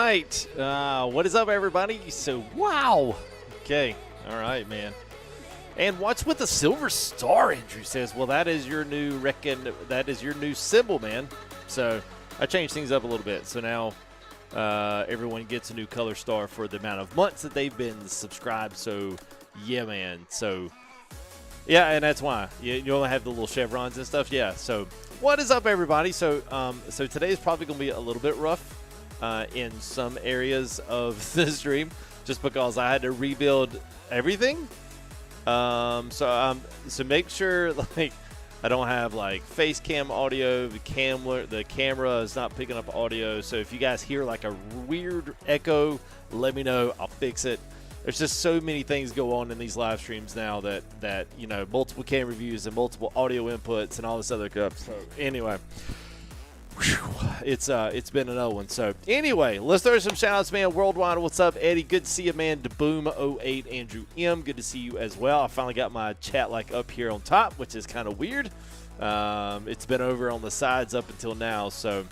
right. What is up, everybody? So, wow. Okay. All right, man. And what's with the silver star, Andrew says? Well, that is your new symbol, man. So I changed things up a little bit. So now everyone gets a new color star for the amount of months that they've been subscribed. So, yeah, man. So, yeah, and that's why. You only have the little chevrons and stuff. Yeah, so what is up, everybody? So, so today is probably going to be a little bit rough in some areas of the stream just because I had to rebuild everything. So make sure, like, I don't have, like, face cam audio. The camera is not picking up audio. So if you guys hear, like, a weird echo, let me know. I'll fix it. There's just so many things go on in these live streams now that you know, multiple camera views and multiple audio inputs and all this other stuff. So anyway, it's been another one. So anyway, let's throw some shout outs, man. Worldwide, what's up? Eddie, good to see you, man. DeBoom08, Andrew M, good to see you as well. I finally got my chat like up here on top, which is kind of weird. It's been over on the sides up until now. So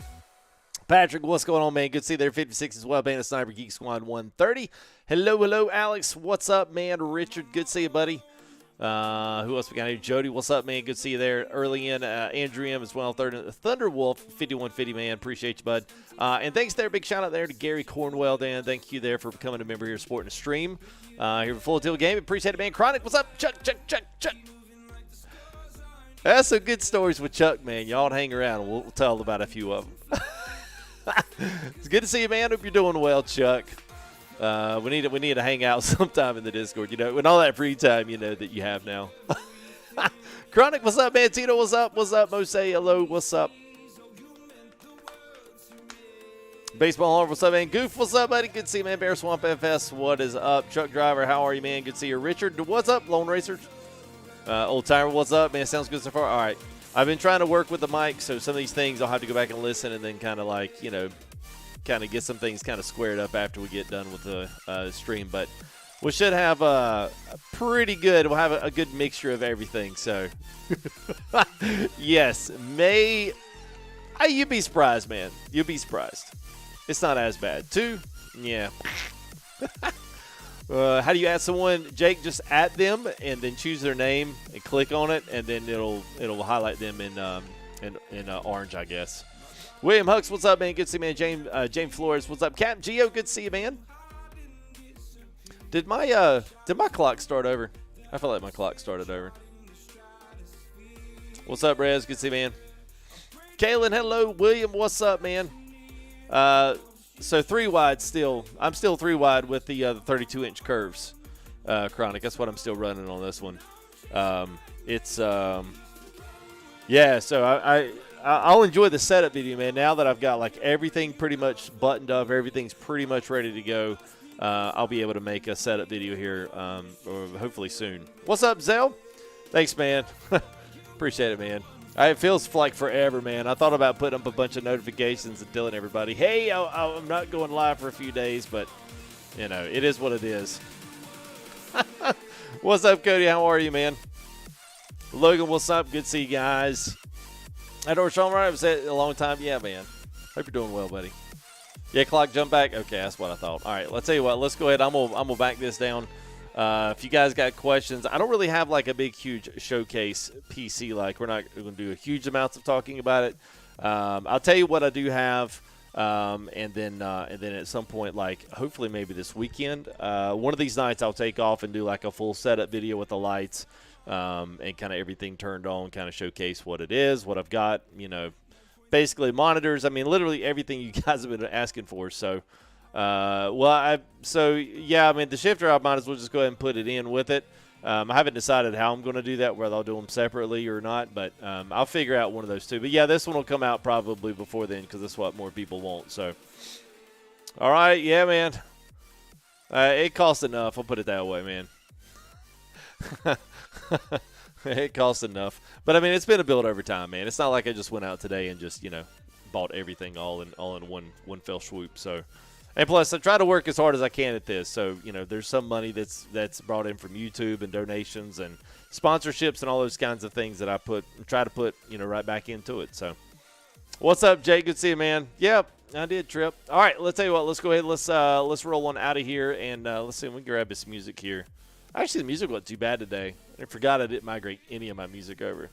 Patrick, what's going on, man? Good to see you there. 56 as well, man. Sniper Geek Squad 130. Hello, Alex. What's up, man? Richard, good to see you, buddy. Who else we got here? Jody, what's up, man? Good to see you there. Early in, Andrew M as well. Thunderwolf 5150, man. Appreciate you, bud. And thanks there. Big shout out there to Gary Cornwell, Dan. Thank you there for becoming a member here, supporting the stream. Here for Full Tilt Game. Appreciate it, man. Chronic, what's up? Chuck. That's some good stories with Chuck, man. Y'all hang around. We'll tell about a few of them. It's good to see you, man. Hope you're doing well, Chuck. We need to hang out sometime in the Discord, you know, with all that free time, you know, that you have now. Chronic, what's up, man? Tito, what's up? What's up? Mose, hello, what's up? Baseball Hall, what's up, man? Goof, what's up, buddy? Good to see you, man. Bear Swamp FS, what is up? Truck Driver, how are you, man? Good to see you. Richard, what's up? Lone Racer. Old Timer, what's up, man? Sounds good so far. All right. I've been trying to work with the mic, so some of these things I'll have to go back and listen and then kind of like, you know, kind of get some things kind of squared up after we get done with the stream. But we should have a pretty good, we'll have a good mixture of everything. So, yes, you'd be surprised, man. You'd be surprised. It's not as bad. 2, yeah. How do you add someone? Jake, just add them and then choose their name and click on it, and then it'll highlight them in orange, I guess. William Hux, what's up, man? Good to see you, man. James Flores, what's up? Captain Geo, good to see you, man. Did my clock start over? I feel like my clock started over. What's up, Rez? Good to see you, man. Kaylin, hello. William, what's up, man? So 3 wide still. I'm still 3 wide with the 32-inch curves, Chronic. That's what I'm still running on this one. Yeah. So I'll enjoy the setup video, man. Now that I've got like everything pretty much buttoned up, everything's pretty much ready to go. I'll be able to make a setup video here, or hopefully soon. What's up, Zell? Thanks, man. Appreciate it, man. It feels like forever, man. I thought about putting up a bunch of notifications and telling everybody, hey, I'm not going live for a few days, but, you know, it is what it is. What's up, Cody? How are you, man? Logan, what's up? Good to see you guys. Adore Sean, right? I've said it a long time. Yeah, man. Hope you're doing well, buddy. Yeah, clock jump back. Okay, that's what I thought. All right, let's tell you what. Let's go ahead. I'm gonna back this down. If you guys got questions, I don't really have like a big, huge showcase PC. Like, we're not going to do a huge amounts of talking about it. I'll tell you what I do have, and then at some point, like hopefully maybe this weekend, one of these nights I'll take off and do like a full setup video with the lights, and kind of everything turned on, kind of showcase what it is, what I've got, you know, basically monitors. I mean, literally everything you guys have been asking for. So. Yeah, I mean, the shifter, I might as well just go ahead and put it in with it. I haven't decided how I'm going to do that, whether I'll do them separately or not, but I'll figure out one of those two. But, yeah, this one will come out probably before then because that's what more people want. So, all right, yeah, man. It costs enough. I'll put it that way, man. It costs enough. But, I mean, it's been a build over time, man. It's not like I just went out today and just, you know, bought everything all in one fell swoop. So, and plus, I try to work as hard as I can at this. So, you know, there's some money that's brought in from YouTube and donations and sponsorships and all those kinds of things that I try to put, you know, right back into it. So, what's up, Jake? Good to see you, man. Yeah, I did, Trip. All right, let's tell you what. Let's go ahead. Let's roll one out of here, and let's see if we can grab this music here. Actually, the music wasn't too bad today. I forgot I didn't migrate any of my music over.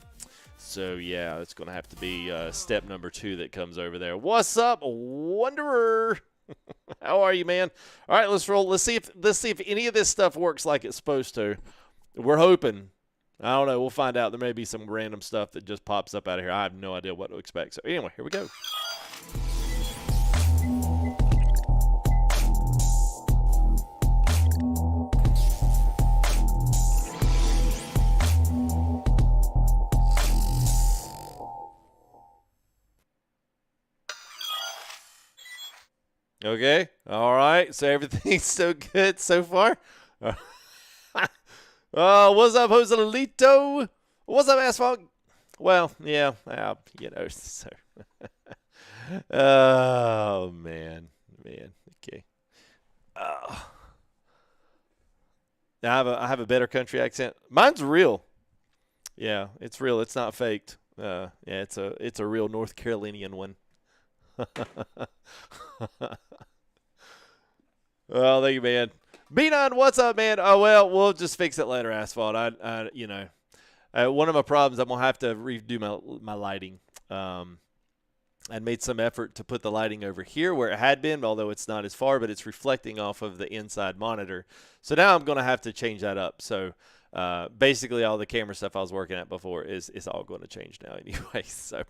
So, yeah, it's going to have to be step number 2 that comes over there. What's up, Wanderer? How are you, man? All right, let's roll. Let's see if any of this stuff works like it's supposed to. We're hoping. I don't know. We'll find out. There may be some random stuff that just pops up out of here. I have no idea what to expect. So, anyway, here we go. Okay. All right. So everything's so good so far. What's up, Joselito? What's up, Asphalt? Well, yeah, you know. So. Oh man. Okay. I have a better country accent. Mine's real. Yeah, it's real. It's not faked. Yeah, it's a real North Carolinian one. Well, thank you, man. B9, what's up, man? Oh, well, we'll just fix it later, Asphalt. You know, one of my problems, I'm going to have to redo my lighting. I made some effort to put the lighting over here where it had been, although it's not as far, but it's reflecting off of the inside monitor. So now I'm going to have to change that up. So basically all the camera stuff I was working at before is all going to change now anyway. So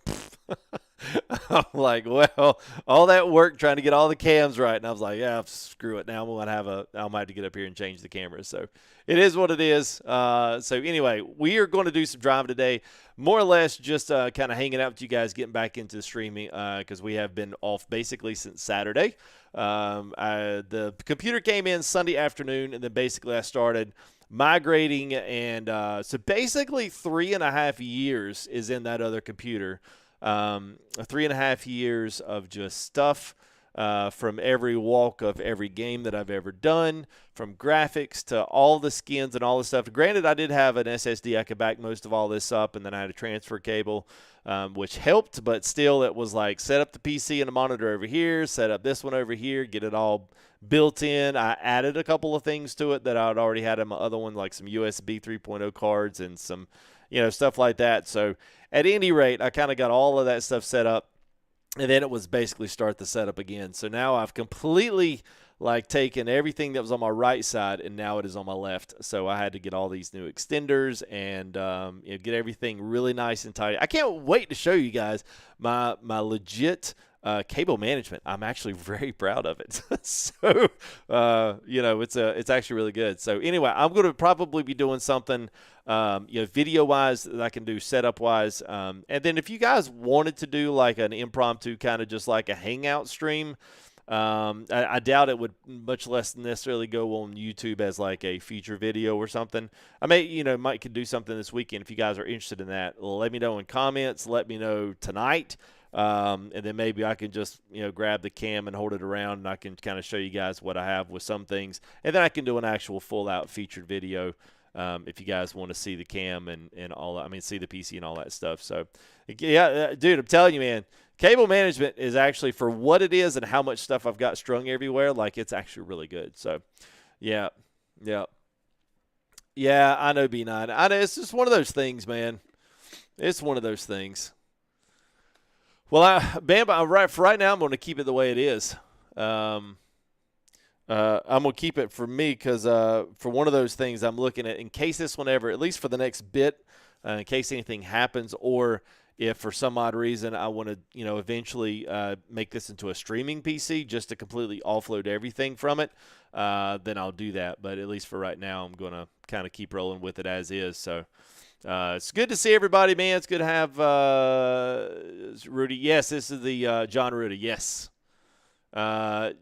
I'm like, well, all that work trying to get all the cams right, and I was like, yeah, screw it. Now I'm going to have to get up here and change the camera. So it is what it is. So anyway, we are going to do some driving today, more or less just kind of hanging out with you guys, getting back into streaming because we have been off basically since Saturday. The computer came in Sunday afternoon, and then basically I started migrating, and so basically 3.5 years is in that other computer. 3.5 years of just stuff from every walk of every game that I've ever done, from graphics to all the skins and all the stuff. Granted, I did have an SSD. I could back most of all this up, and then I had a transfer cable, which helped, but still it was like set up the PC and the monitor over here, set up this one over here, get it all built in. I added a couple of things to it that I'd already had in my other one, like some USB 3.0 cards and some, stuff like that. So at any rate, I kind of got all of that stuff set up, and then it was basically start the setup again. So now I've completely taken everything that was on my right side, and now it is on my left. So I had to get all these new extenders and get everything really nice and tidy. I can't wait to show you guys my legit cable management. I'm actually very proud of it. So, it's actually really good. So anyway, I'm going to probably be doing something, video-wise that I can do setup-wise. And then if you guys wanted to do like an impromptu kind of just like a hangout stream, I doubt it would much less necessarily go on YouTube as like a feature video or something. I might could do something this weekend if you guys are interested in that. Let me know in comments. Let me know tonight. And then maybe I can just, grab the cam and hold it around, and I can kind of show you guys what I have with some things. And then I can do an actual full-out featured video if you guys want to see the cam and all that. See the PC and all that stuff. So, yeah, dude, I'm telling you, man, cable management is actually, for what it is and how much stuff I've got strung everywhere, it's actually really good. So, yeah. Yeah, I know, B9. I know, it's just one of those things, man. It's one of those things. Well, for right now, I'm going to keep it the way it is. I'm going to keep it for me because for one of those things I'm looking at, in case this one ever, at least for the next bit, in case anything happens, or if for some odd reason I want to, eventually make this into a streaming PC just to completely offload everything from it, then I'll do that. But at least for right now, I'm going to kind of keep rolling with it as is. So. It's good to see everybody, man. It's good to have Rudy. Yes, this is the John Rudy. Yes.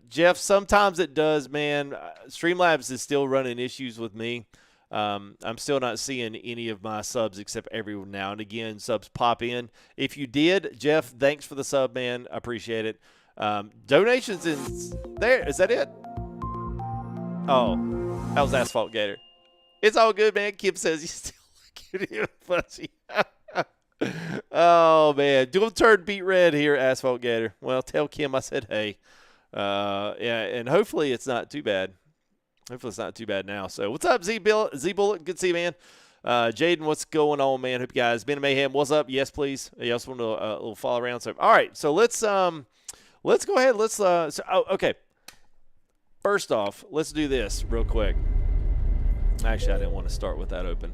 Jeff, sometimes it does, man. Streamlabs is still running issues with me. I'm still not seeing any of my subs except every now and again subs pop in. If you did, Jeff, thanks for the sub, man. I appreciate it. Donations in there. Is that it? Oh, that was Asphalt Gator. It's all good, man. Kip says you still. Fuzzy. Oh, man. Dual turn beat red here, Asphalt Gator. Well, tell Kim I said hey. Yeah, and hopefully it's not too bad. Hopefully it's not too bad now. So what's up, Z-Bullet? Good to see you, man. Jaden, what's going on, man? Hope you guys been a mayhem. What's up? Yes, please. You also want a little follow around. So, all right. So let's go ahead. Okay. First off, let's do this real quick. Actually, I didn't want to start with that open.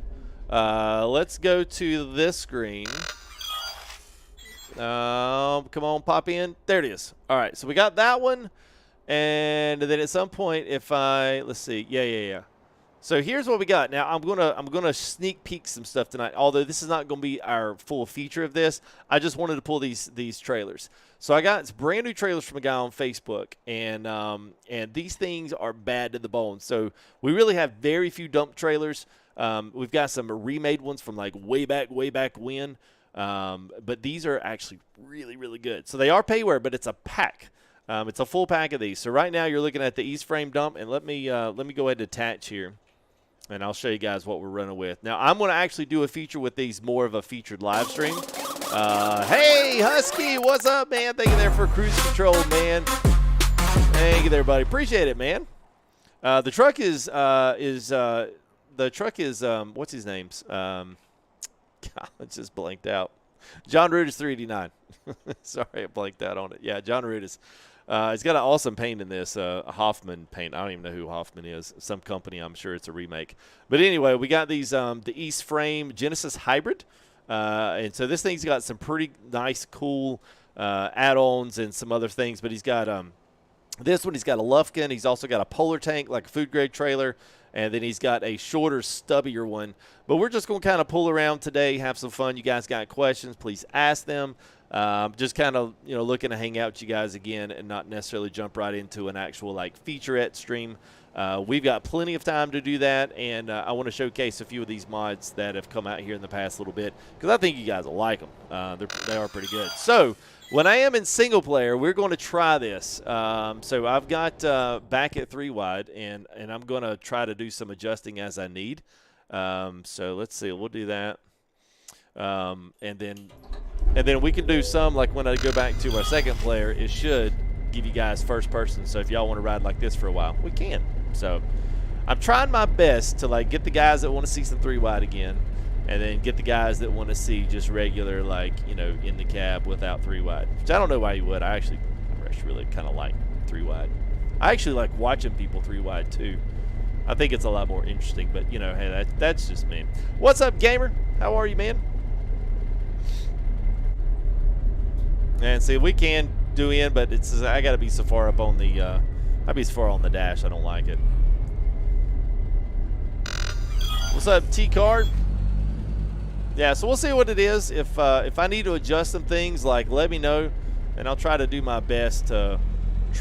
Let's go to this screen. Come on, pop in. There it is. All right, so we got that one. And then at some point, if let's see. Yeah. So here's what we got. Now I'm gonna sneak peek some stuff tonight. Although this is not gonna be our full feature of this, I just wanted to pull these trailers. So I got brand new trailers from a guy on Facebook, and these things are bad to the bone. So we really have very few dump trailers. We've got some remade ones from like way back when, but these are actually really, really good. So they are payware, but it's a pack. It's a full pack of these. So right now you're looking at the East Frame dump, and let me go ahead and attach here, and I'll show you guys what we're running with. Now I'm going to actually do a feature with these, more of a featured live stream. Hey Husky, what's up, man? Thank you there for cruise control, man. Thank you there, buddy. Appreciate it, man. The truck is what's his name's? God, it just blanked out. John Rudis 389. Sorry, I blanked out on it. Yeah, John Rudis. He's got an awesome paint in this, a Hoffman paint. I don't even know who Hoffman is. Some company, I'm sure it's a remake. But anyway, we got these the East Frame Genesis Hybrid. And so this thing's got some pretty nice, cool add-ons and some other things. But he's got this one, he's got a Lufkin. He's also got a Polar Tank, like a food-grade trailer. And then he's got a shorter, stubbier one. But we're just going to kind of pull around today, have some fun. You guys got questions, please ask them. Just kind of, looking to hang out with you guys again and not necessarily jump right into an actual, like, featurette stream. We've got plenty of time to do that, and I want to showcase a few of these mods that have come out here in the past little bit because I think you guys will like them. They are pretty good. So when I am in single player, we're going to try this. So I've got back at 3 wide, and I'm going to try to do some adjusting as I need. So let's see. We'll do that. And then we can do some, like when I go back to our second player, it should give you guys first person. So if y'all want to ride like this for a while, we can. So I'm trying my best to like get the guys that want to see some 3 wide again, and then get the guys that want to see just regular, like, in the cab without 3 wide, which I don't know why you would. I actually really kind of like 3 wide. I actually like watching people 3 wide too. I think it's a lot more interesting, but hey, that's just me. What's up, gamer? How are you, man? And see, we can do in, but I got to be so far up on the I'd be so far on the dash. I don't like it. What's up, T-Card? Yeah, so we'll see what it is. If I need to adjust some things, like, let me know, and I'll try to do my best to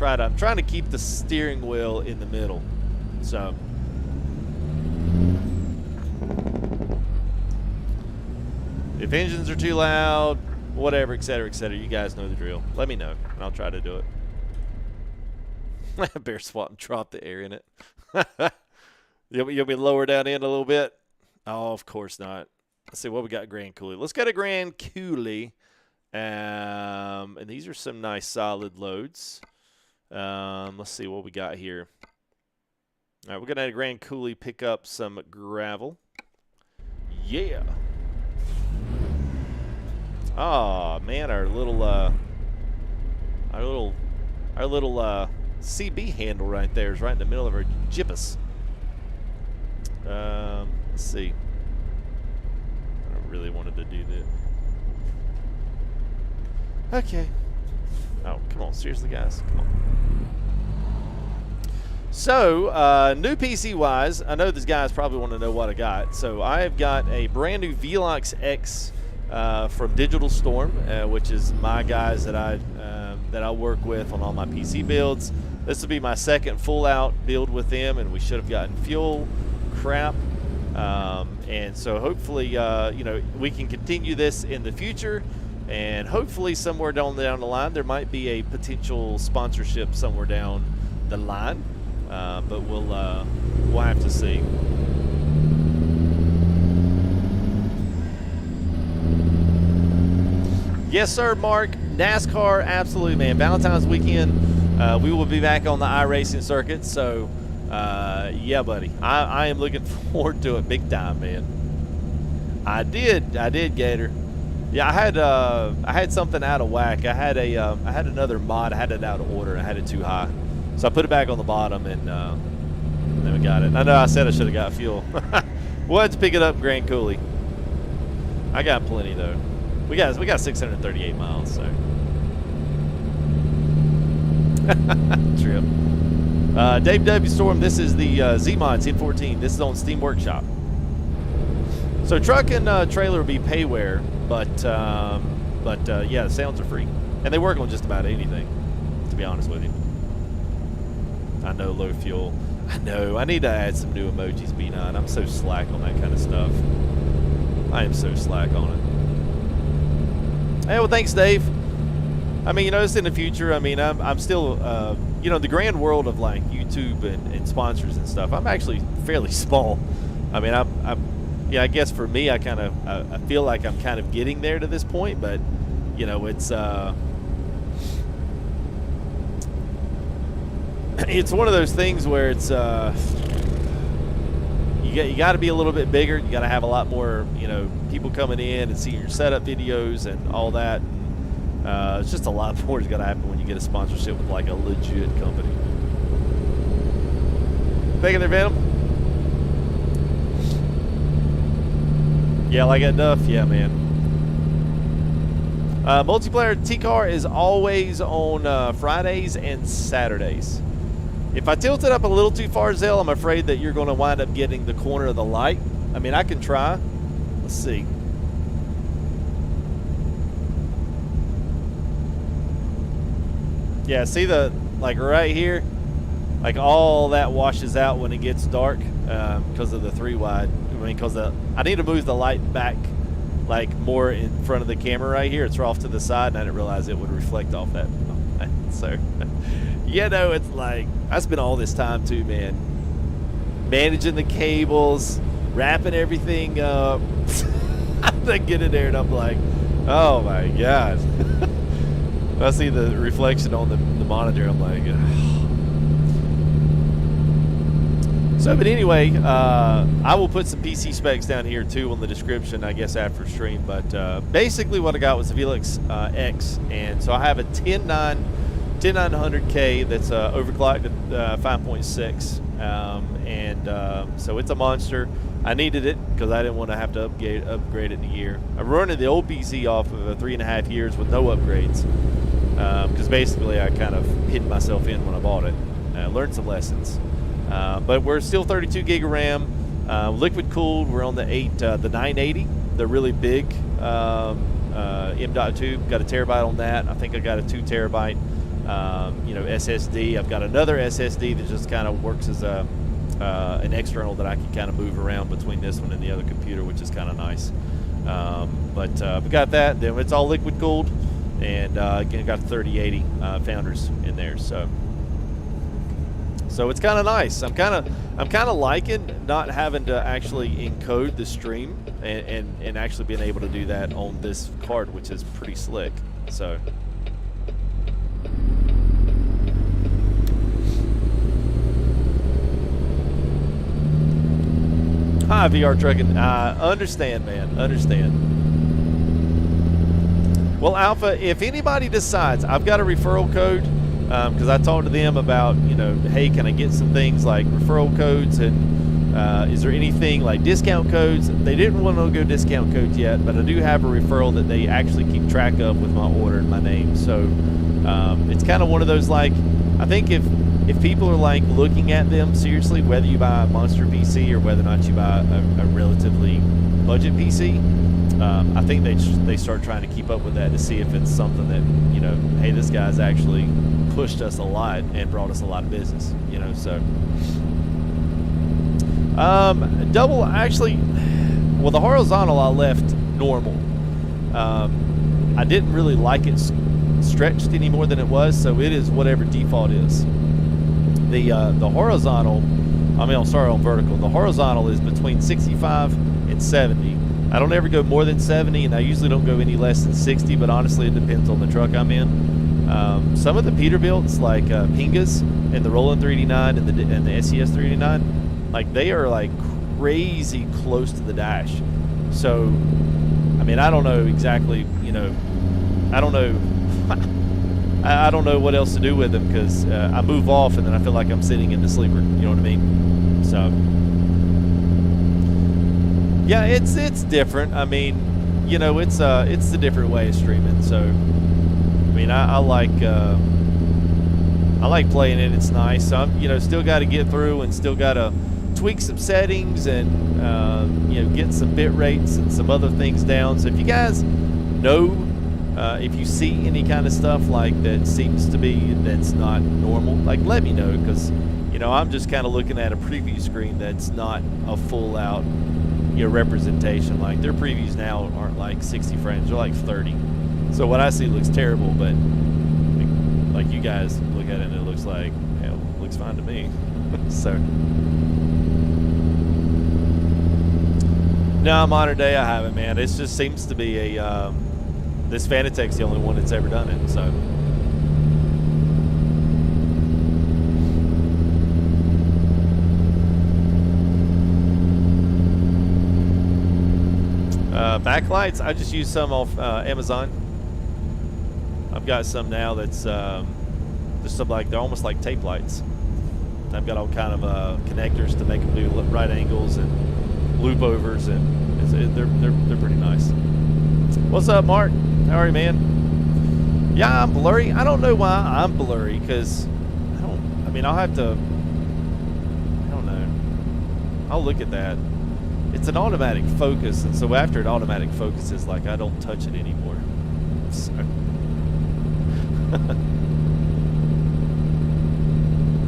I'm trying to keep the steering wheel in the middle. So if engines are too loud, whatever, etc., you guys know the drill. Let me know, and I'll try to do it. Bear swap and drop the air in it. You'll be lower down in a little bit? Oh, of course not. Let's see what we got. Grand Coulee. Let's get a Grand Coulee. And these are some nice solid loads. Let's see what we got here. All right, we're gonna have a Grand Coulee pick up some gravel. Yeah. Oh man, our little CB handle right there is right in the middle of our jippus. Let's see. I don't really wanted to do that. Okay. Oh, come on, seriously, guys, come on. So, new PC wise, I know these guys probably want to know what I got. So I've got a brand new VELOX X from Digital Storm, which is my guys that I work with on all my PC builds. This will be my second full out build with them, and we should have gotten fuel crap. And so hopefully, we can continue this in the future, and hopefully somewhere down the line there might be a potential sponsorship somewhere down the line. But we'll have to see. Yes, sir, Mark. NASCAR, absolutely, man. Valentine's weekend, we will be back on the iRacing circuit. So, yeah, buddy. I am looking forward to it big time, man. I did, Gator. Yeah, I had something out of whack. I had another mod. I had it out of order. I had it too high, so I put it back on the bottom, and then we got it. I know I said I should have got fuel. We'll have to pick it up in Grand Coulee. I got plenty though. We got 638 miles. So trip. Dave W. Storm. This is the Z-Mod 1014. This is on Steam Workshop. So truck and trailer will be payware, but yeah, the sounds are free, and they work on just about anything. To be honest with you, I know low fuel. I know I need to add some new emojis. B9. I'm so slack on that kind of stuff. I am so slack on it. Hey, well, thanks, Dave. I mean, you know, it's in the future. I mean, I'm still, you know, the grand world of like YouTube and sponsors and stuff. I'm actually fairly small. I mean, yeah, I guess for me, I feel like I'm kind of getting there to this point, but you know, it's one of those things where it's you got to be a little bit bigger. You got to have a lot more, you know, people coming in and seeing your setup videos and all that. It's just a lot more that's got to happen when you get a sponsorship with like a legit company. Thinking there, Venom? Yeah, like that Duff. Yeah, man. Multiplayer T-Car is always on Fridays and Saturdays. If I tilt it up a little too far, Zell, I'm afraid that you're going to wind up getting the corner of the light. I mean, I can try. Let's see. Yeah, see the, like right here, like all that washes out when it gets dark because of the 3-wide. I mean, because I need to move the light back like more in front of the camera right here. It's off to the side, and I didn't realize it would reflect off that. So, you know, it's like, I spent all this time too, man, managing the cables, wrapping everything up. I get in there and I'm like, oh my God. I see the reflection on the monitor, I'm like, ugh. So, but anyway, I will put some PC specs down here too on the description, I guess, after stream. But basically what I got was the VELOX X, and so I have a 10900K that's overclocked at 5.6, and so it's a monster. I needed it because I didn't want to have to upgrade it in a year. I'm running the old PC off of 3.5 years with no upgrades, because basically I kind of hid myself in when I bought it. I learned some lessons, but we're still 32 gig of RAM, liquid cooled. We're on the 980, the really big M.2. Got a terabyte on that. I think I got a 2 terabyte. You know, SSD. I've got another SSD that just kind of works as an external that I can kind of move around between this one and the other computer, which is kind of nice. But we got that. Then it's all liquid cooled, and again, got 3080 Founders in there. So it's kind of nice. I'm kind of liking not having to actually encode the stream and actually being able to do that on this card, which is pretty slick. So. Hi, VR Trucking. Understand, man. Understand. Well, Alpha, if anybody decides, I've got a referral code, because I talked to them about, you know, hey, can I get some things like referral codes, and is there anything like discount codes? They didn't want to go discount codes yet, but I do have a referral that they actually keep track of with my order and my name. So it's kind of one of those, like, I think if people are like looking at them seriously, whether you buy a monster PC or whether or not you buy a relatively budget PC, I think they start trying to keep up with that to see if it's something that, you know, hey, this guy's actually pushed us a lot and brought us a lot of business, you know. So double, actually, well, the horizontal I left normal. I didn't really like it stretched any more than it was, so it is whatever default is. The horizontal, I mean, I'll start on vertical. The horizontal is between 65 and 70, I don't ever go more than 70, and I usually don't go any less than 60, but honestly it depends on the truck I'm in. Some of the Peterbilts, like Pingas and the Roland 389 and the SES 389, like they are like crazy close to the dash. So, I mean, I don't know exactly, you know, I don't know. I don't know what else to do with them, because I move off and then I feel like I'm sitting in the sleeper. You know what I mean? So, yeah, it's different. I mean, you know, it's a different way of streaming. So, I mean, I like playing it. It's nice. So I'm, you know, still got to get through and still got to tweak some settings and you know, get some bit rates and some other things down. So if you guys know, if you see any kind of stuff like that seems to be that's not normal, like let me know, because you know, I'm just kind of looking at a preview screen that's not a full out, you know, representation. Like their previews now aren't like 60 frames, they're like 30. So what I see looks terrible, but like you guys look at it and it looks like, yeah, it looks fine to me. So no, modern day I haven't, man. It just seems to be a this Fanatec's the only one that's ever done it. So backlights, I just use some off Amazon. I've got some now that's just some, like they're almost like tape lights. I've got all kind of connectors to make them do right angles and loop overs, and they're pretty nice. What's up, Mark? How are you, man? Yeah, I'm blurry. I don't know why I'm blurry, because I mean, I'll have to, I don't know. I'll look at that. It's an automatic focus, and so after it automatic focuses, like I don't touch it anymore. So.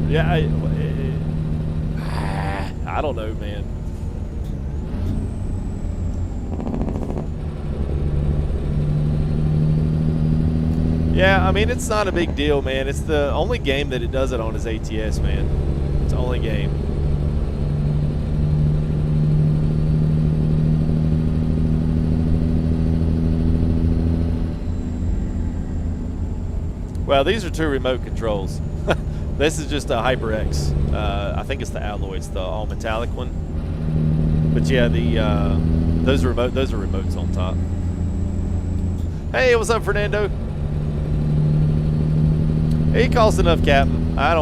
Yeah, I don't know, man. Yeah, I mean, it's not a big deal, man. It's the only game that it does it on is ATS, man. It's the only game. Well, these are two remote controls. This is just a HyperX. I think it's the alloy. It's the all metallic one. But yeah, those are remotes on top. Hey, what's up, Fernando? It costs enough, Captain. I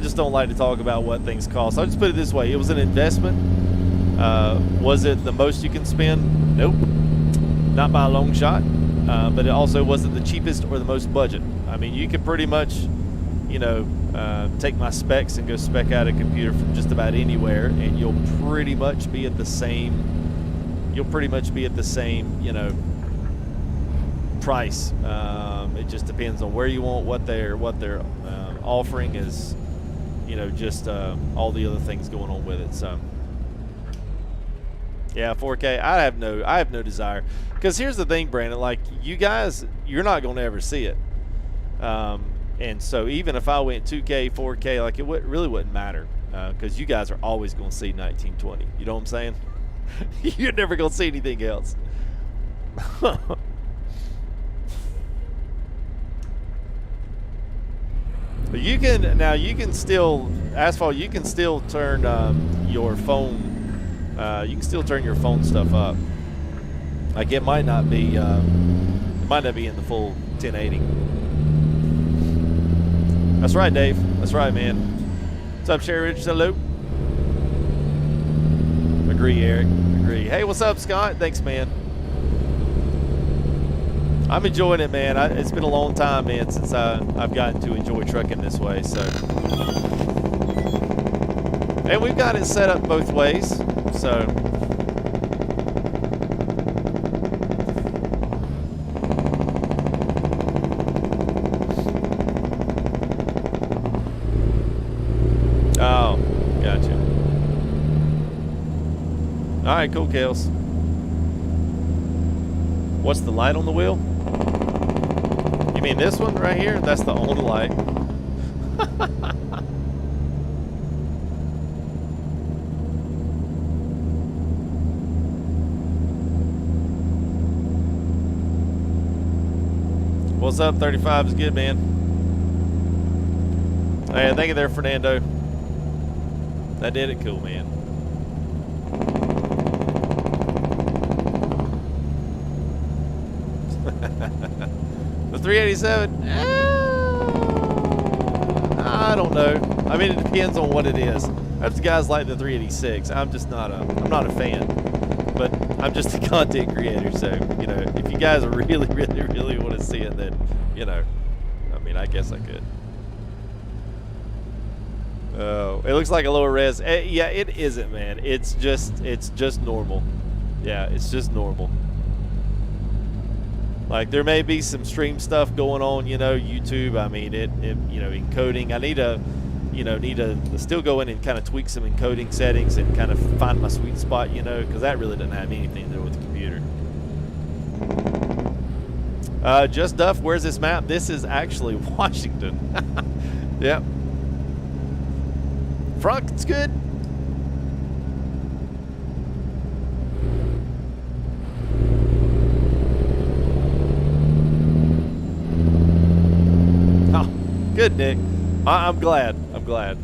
just don't like to talk about what things cost. I'll just put it this way: it was an investment. Was it the most you can spend? Nope, not by a long shot. But it also wasn't the cheapest or the most budget. I mean, you could pretty much, you know, take my specs and go spec out a computer from just about anywhere, and you'll pretty much be at the same. You'll pretty much be at the same, you know, price. It just depends on where you want, what they're offering is, you know, just all the other things going on with it. So yeah, 4K. I have no desire, because here's the thing, Brandon. Like, you guys, you're not going to ever see it. And so even if I went 2K, 4K, like, it really wouldn't matter, because you guys are always going to see 1920. You know what I'm saying? You're never going to see anything else. But you can still, Asphalt, you can still turn your phone, you can still turn your phone stuff up. Like, it might not be in the full 1080. That's right, Dave. That's right, man. What's up, Sherry Richards? Hello. Agree, Eric. Agree. Hey, what's up, Scott? Thanks, man. I'm enjoying it, man. It's been a long time, man, since I've gotten to enjoy trucking this way. So, and we've got it set up both ways. So, oh, gotcha. All right, cool, Kales. What's the light on the wheel? You mean this one right here? That's the only light. What's up? 35 is good, man. Hey, thank you there, Fernando. That did it cool, man. The 387? I don't know. I mean, it depends on what it is. That's guys like the 386. I'm not a fan. But I'm just a content creator, so, you know, if you guys really, really, really want to see it, then, you know, I mean, I guess I could. Oh, it looks like a lower res. Yeah, it isn't, man. It's just normal. Yeah, it's just normal. Like, there may be some stream stuff going on, you know, YouTube. I mean, you know, encoding. I need to still go in and kind of tweak some encoding settings and kind of find my sweet spot, you know, because that really doesn't have anything to do with the computer. Just Duff, where's this map? This is actually Washington. Yep. Frank, it's good. Oh, good, Nick. I'm glad. I'm glad.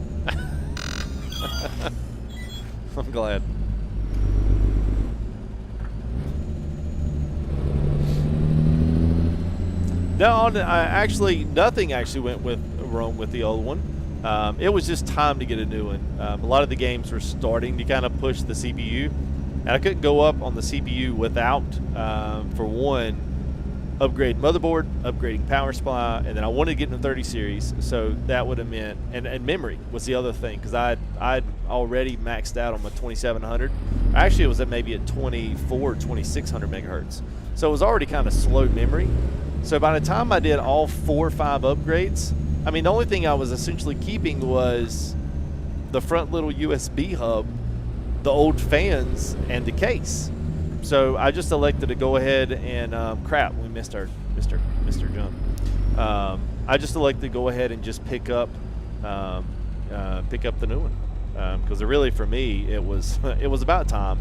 I'm glad. No, nothing actually went wrong with the old one. It was just time to get a new one. A lot of the games were starting to kind of push the CPU, and I couldn't go up on the CPU without, for one, upgrade motherboard, upgrading power supply, and then I wanted to get in the 30 series, so that would have meant, and memory was the other thing, because I'd already maxed out on my 2700. Actually, it was maybe at 2600 megahertz, so it was already kind of slow memory. So by the time I did all 4 or 5 upgrades, I mean, the only thing I was essentially keeping was the front little USB hub, the old fans, and the case. So I just elected to go ahead and crap, we missed our Mr. Jump. I just elected to go ahead and just pick up the new one, because really for me it was about time,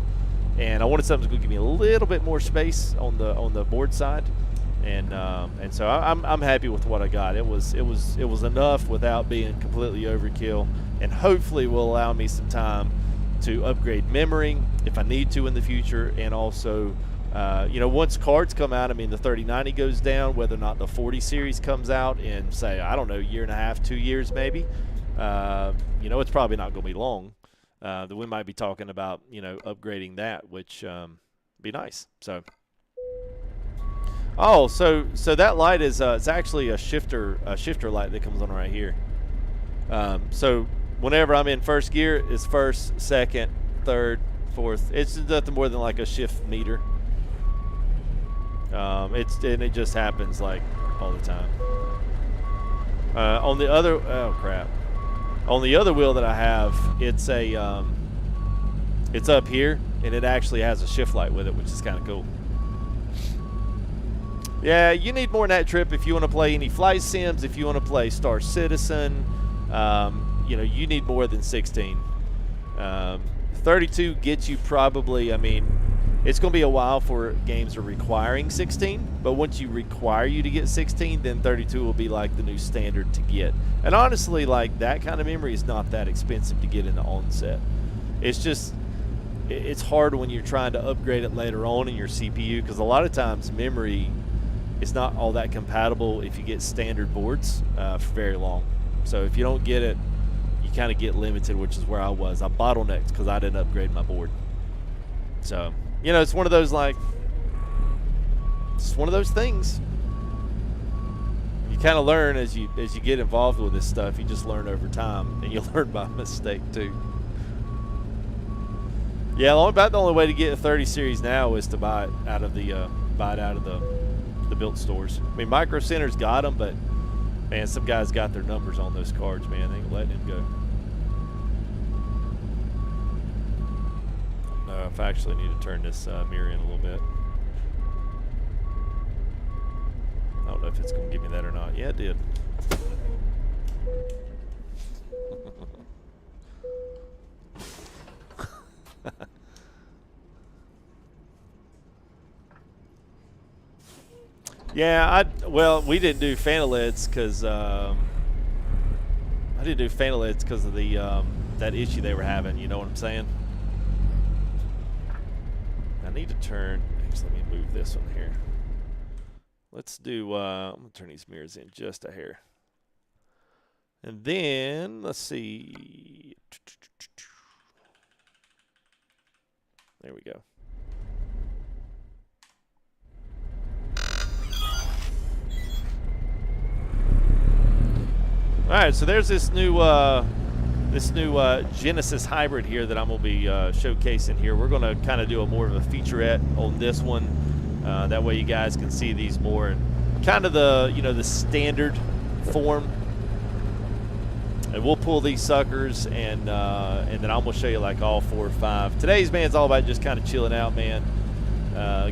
and I wanted something to give me a little bit more space on the board side, and so I'm happy with what I got. It was enough without being completely overkill, and hopefully will allow me some time to upgrade memory if I need to in the future, and also, you know, once cards come out, I mean, the 3090 goes down, whether or not the 40 series comes out in, say, I don't know, year and a half, 2 years maybe, you know, it's probably not going to be long. Then we might be talking about, you know, upgrading that, which be nice. So, oh, so that light is it's actually a shifter light that comes on right here. So whenever I'm in first gear, it's first, second, third, fourth. It's nothing more than like a shift meter. And it just happens like all the time. On the other, oh crap, on the other wheel that I have, it's a it's up here, and it actually has a shift light with it, which is kind of cool. Yeah, you need more than that, Trip, if you want to play any flight sims, if you want to play Star Citizen. You know, you need more than 16. 32 gets you probably, I mean, it's going to be a while for games are requiring 16, but once you require you to get 16, then 32 will be like the new standard to get. And honestly, like, that kind of memory is not that expensive to get in the onset. It's just, it's hard when you're trying to upgrade it later on in your CPU, because a lot of times memory is not all that compatible if you get standard boards for very long. So if you don't get it, you kind of get limited, which is where I was. I bottlenecked because I didn't upgrade my board. So, you know, it's one of those, like, it's one of those things. You kind of learn as you get involved with this stuff. You just learn over time, and you learn by mistake too. Yeah, about the only way to get a 30 series now is to buy it out of the built stores. I mean, Micro Center's got them, but man, some guys got their numbers on those cards, man. They ain't letting them go. No, if I actually need to turn this mirror in a little bit. I don't know if it's going to give me that or not. Yeah, it did. Yeah, Well, we didn't do Fanatec because I didn't do Fanatec because of the that issue they were having. You know what I'm saying? I need to turn. Actually, let me move this one here. Let's do. I'm gonna turn these mirrors in just a hair, and then let's see. There we go. All right, so there's this new Genesis hybrid here that I'm gonna be showcasing here. We're gonna kind of do a more of a featurette on this one. That way you guys can see these more and kind of the the standard form. And we'll pull these suckers and then I'm gonna show you like all 4 or 5. Today's man's all about just kind of chilling out, man.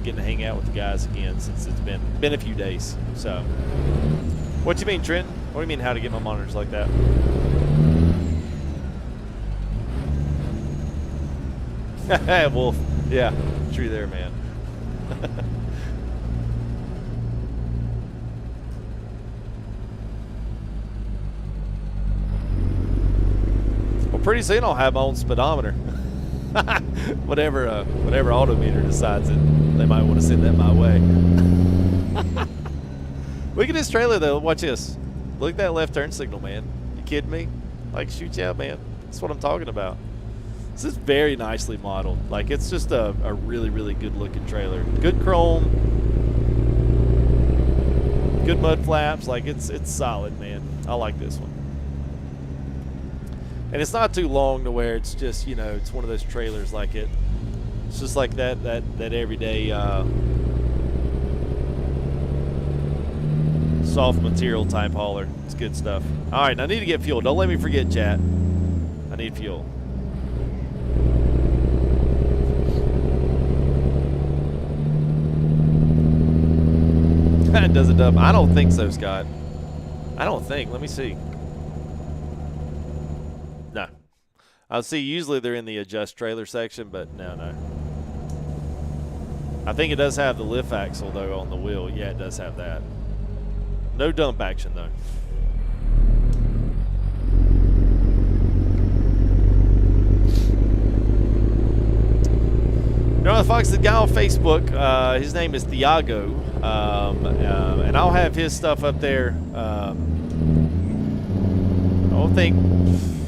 Getting to hang out with the guys again since it's been a few days. So, what you mean, Trent? What do you mean how to get my monitors like that? Well, yeah, true there, man. Well, pretty soon I'll have my own speedometer. whatever autometer decides it, they might want to send that my way. Look at this trailer though. Watch this. Look at that left turn signal, man. You kidding me? Like, shoot you out, man. That's what I'm talking about. This is very nicely modeled. Like, it's just a really, really good looking trailer. Good chrome. Good mud flaps. Like, it's solid, man. I like this one. And it's not too long to where it's just, it's one of those trailers like it. It's just like that everyday soft material type hauler. It's good stuff. All right, I need to get fuel. Don't let me forget, chat. I need fuel. Does it dub? I don't think so, Scott. I don't think. Let me see. No. I'll see. Usually they're in the adjust trailer section, but no. I think it does have the lift axle, though, on the wheel. Yeah, it does have that. No dump action, though. The Fox, the guy on Facebook, his name is Thiago, and I'll have his stuff up there. I don't think,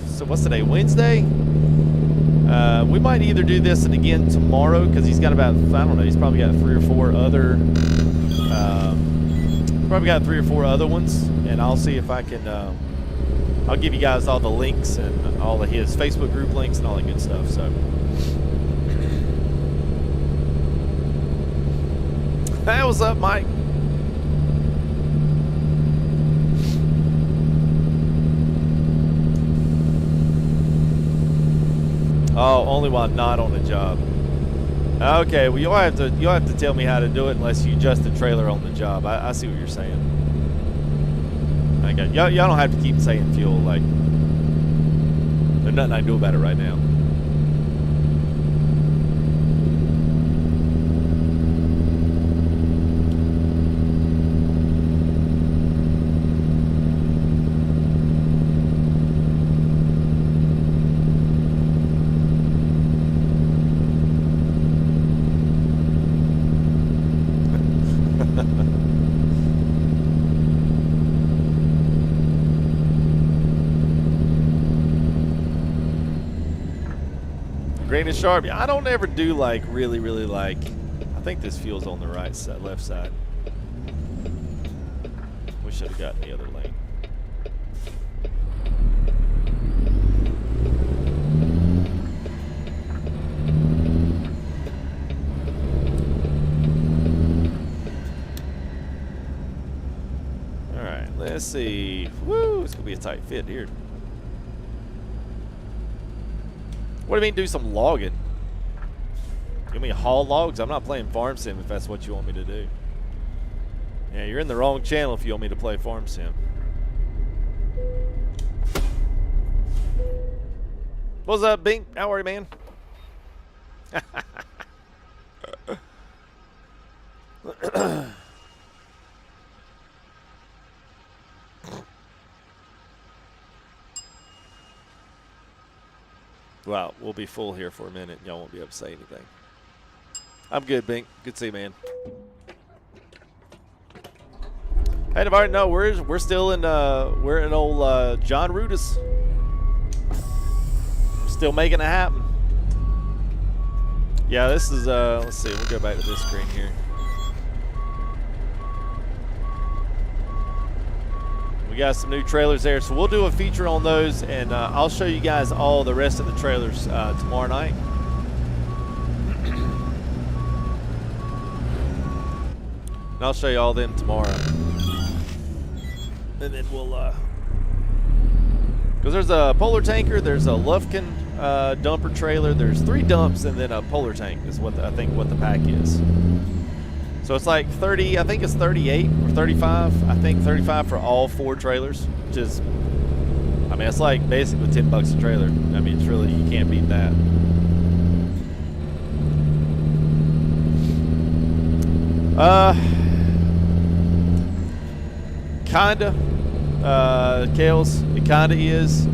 so what's today, Wednesday? We might either do this and again tomorrow, because he's got about, I don't know, he's probably got 3 or 4 other, ones, and I'll see if I can, I'll give you guys all the links and all of his Facebook group links and all that good stuff, so. Hey, what's up, Mike? Oh, only while not on the job. Okay, well you'll have to tell me how to do it unless you adjust the trailer on the job. I see what you're saying. Okay, y'all don't have to keep saying fuel. Like, there's nothing I can do about it right now. Green and sharp. Yeah, I don't ever do like really like. I think this fuel's on the right side, left side. We should have gotten the other lane. All right, let's see. Woo, it's gonna be a tight fit here. What do you mean do some logging? You want me to haul logs? I'm not playing Farm Sim if that's what you want me to do. Yeah, you're in the wrong channel if you want me to play Farm Sim. What's up, Bink? How are you, man? go out. We'll be full here for a minute. Y'all won't be able to say anything. I'm good, Bink. Good to see you, man. Hey, Navarre, no, we're still in we're in old John Rudis. Still making it happen. Yeah, this is let's see, we'll go back to this screen here. We got some new trailers there, so we'll do a feature on those, and I'll show you guys all the rest of the trailers tomorrow night. And I'll show you all them tomorrow. And then we'll, because there's a Polar Tanker, there's a Lufkin dumper trailer, there's 3 dumps, and then a Polar Tank is what I think what the pack is. So it's like 30, I think it's 38 or 35. I think 35 for all 4 trailers, which is, I mean, it's like basically $10 a trailer. I mean, it's really, you can't beat that. Kinda. Kales, it kinda is.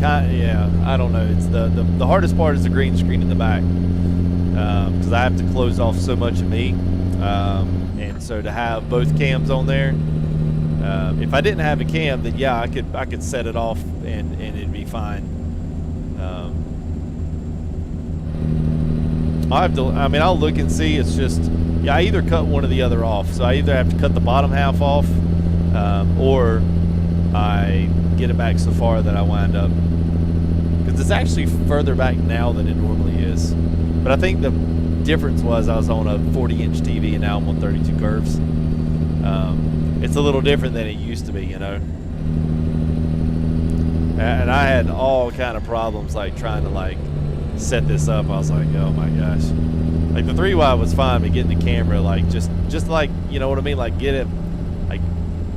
Yeah, I don't know. It's the hardest part is the green screen in the back, because I have to close off so much of me, and so to have both cams on there, if I didn't have a cam, then yeah, I could set it off and it'd be fine. I'll look and see. It's just, yeah, I either cut one or the other off. So I either have to cut the bottom half off, or I get it back so far that I wind up, because it's actually further back now than it normally is. But I think the difference was I was on a 40-inch TV and now I'm on 32 curves. It's a little different than it used to be, you know. And I had all kind of problems like trying to like set this up. I was like, oh my gosh. Like the 3-wide was fine, but getting the camera, like just like, you know what I mean? Like get it, like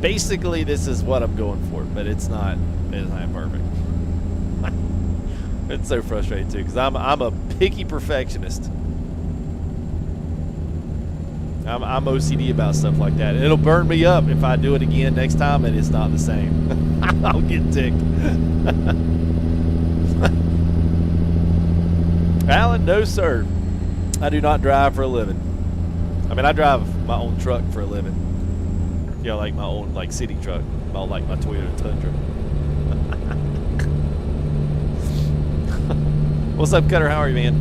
basically this is what I'm going for, but it's not perfect. It's so frustrating too, because I'm a picky perfectionist. I'm OCD about stuff like that. It'll burn me up if I do it again next time and it's not the same. I'll get ticked. Alan, no sir. I do not drive for a living. I mean, I drive my own truck for a living. You know, like my own like city truck. Like my Toyota Tundra. What's up, Cutter? How are you, man?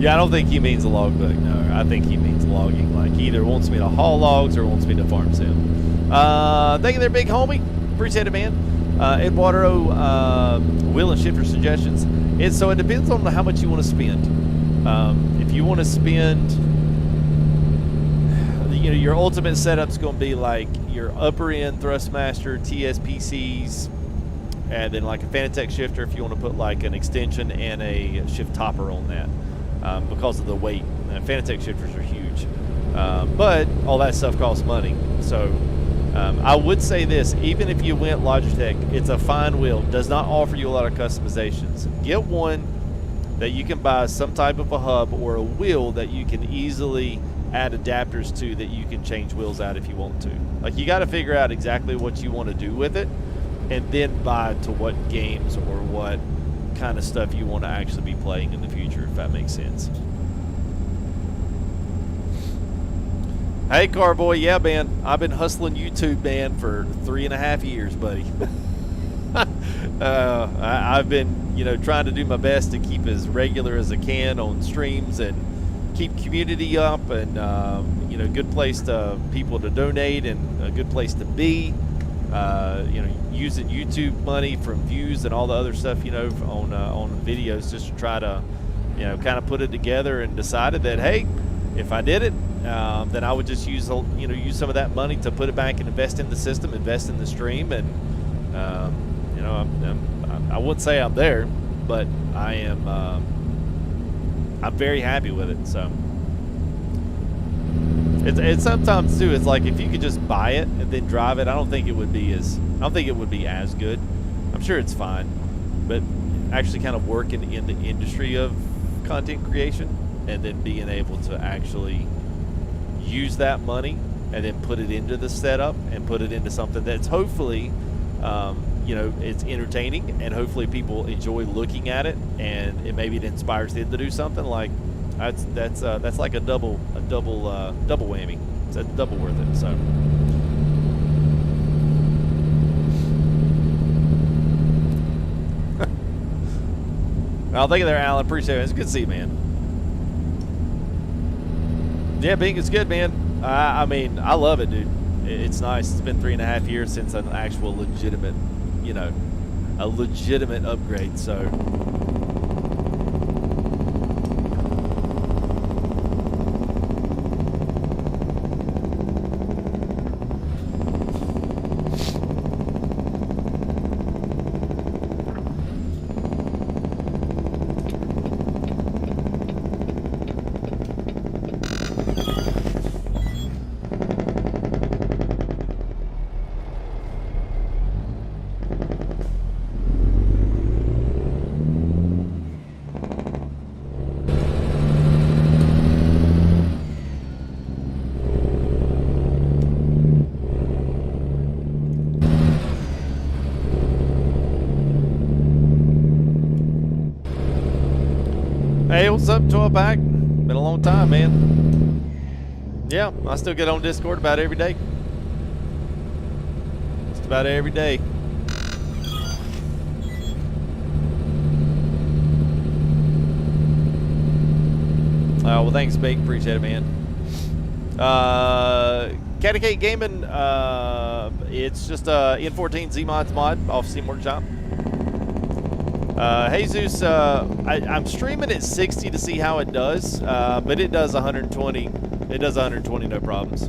Yeah, I don't think he means a logbook. No, I think he means logging. Like, he either wants me to haul logs or wants me to farm sim. Thank you there, big homie. Appreciate it, man. Ed Watero, wheel and shifter suggestions. So it depends on how much you want to spend. If you want to spend, you know, your ultimate setup's going to be like your upper end Thrustmaster, TSPCs, and then like a Fanatec shifter if you want to put like an extension and a shift topper on that, because of the weight. Fanatec shifters are huge, but all that stuff costs money. So I would say this, even if you went Logitech, it's a fine wheel, does not offer you a lot of customizations. Get one that you can buy some type of a hub or a wheel that you can easily add adapters to, that you can change wheels out if you want to. Like, you got to figure out exactly what you want to do with it, and then buy to what games or what kind of stuff you want to actually be playing in the future, if that makes sense. Hey, Carboy, yeah, man, I've been hustling YouTube, man, for 3.5 years, buddy. I've been, you know, trying to do my best to keep as regular as I can on streams and keep community up, and you know, good place to people to donate and a good place to be. You know, using YouTube money from views and all the other stuff, you know, on videos, just to try to, you know, kind of put it together, and decided that, hey, if I did it, then I would just use, you know, use some of that money to put it back and invest in the system, invest in the stream, and you know, I wouldn't say I'm there, but I am. I'm very happy with it. So it's sometimes too, it's like if you could just buy it and then drive it, I don't think it would be as good. I'm sure it's fine, but actually kind of working in the industry of content creation and then being able to actually use that money and then put it into the setup and put it into something that's hopefully, you know, it's entertaining and hopefully people enjoy looking at it, and maybe it inspires them to do something. Like that's like a double whammy. It's double worth it. So. I'll thank you there, Alan. Appreciate it. It's good to see you, man. Yeah, Bing, it's good, man. I mean, I love it, dude. It's nice. It's been 3.5 years since an actual legitimate, you know, a legitimate upgrade. So. Hey, what's up, 12-pack? Been a long time, man. Yeah, I still get on Discord about every day. Just about every day. Well, thanks, Bake. Appreciate it, man. Catacate Gaming, it's just a N14 Z-Mods mod off Steam Workshop. Jesus, I'm streaming at 60 to see how it does, but it does 120. It does 120, no problems.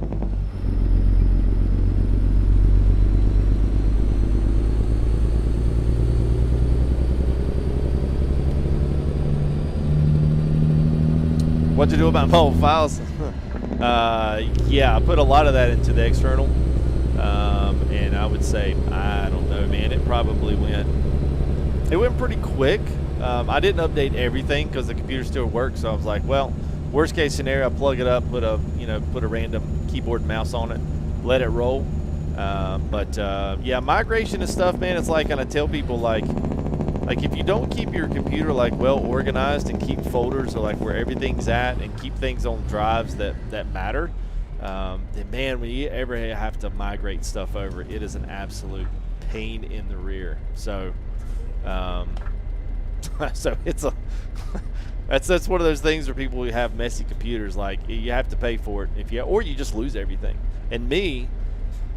What to do about mobile files? Yeah, I put a lot of that into the external, and I would say, I don't know, man, it probably went pretty quick. I didn't update everything because the computer still works, so I was like, well, worst case scenario, I plug it up, put a random keyboard and mouse on it, let it roll. Yeah, migration and stuff, man, it's like, and I tell people, like if you don't keep your computer like well organized and keep folders or like where everything's at and keep things on drives that matter, then man, when you ever have to migrate stuff over, it is an absolute pain in the rear. So so it's a that's one of those things where people who have messy computers, like, you have to pay for it or you just lose everything. And me,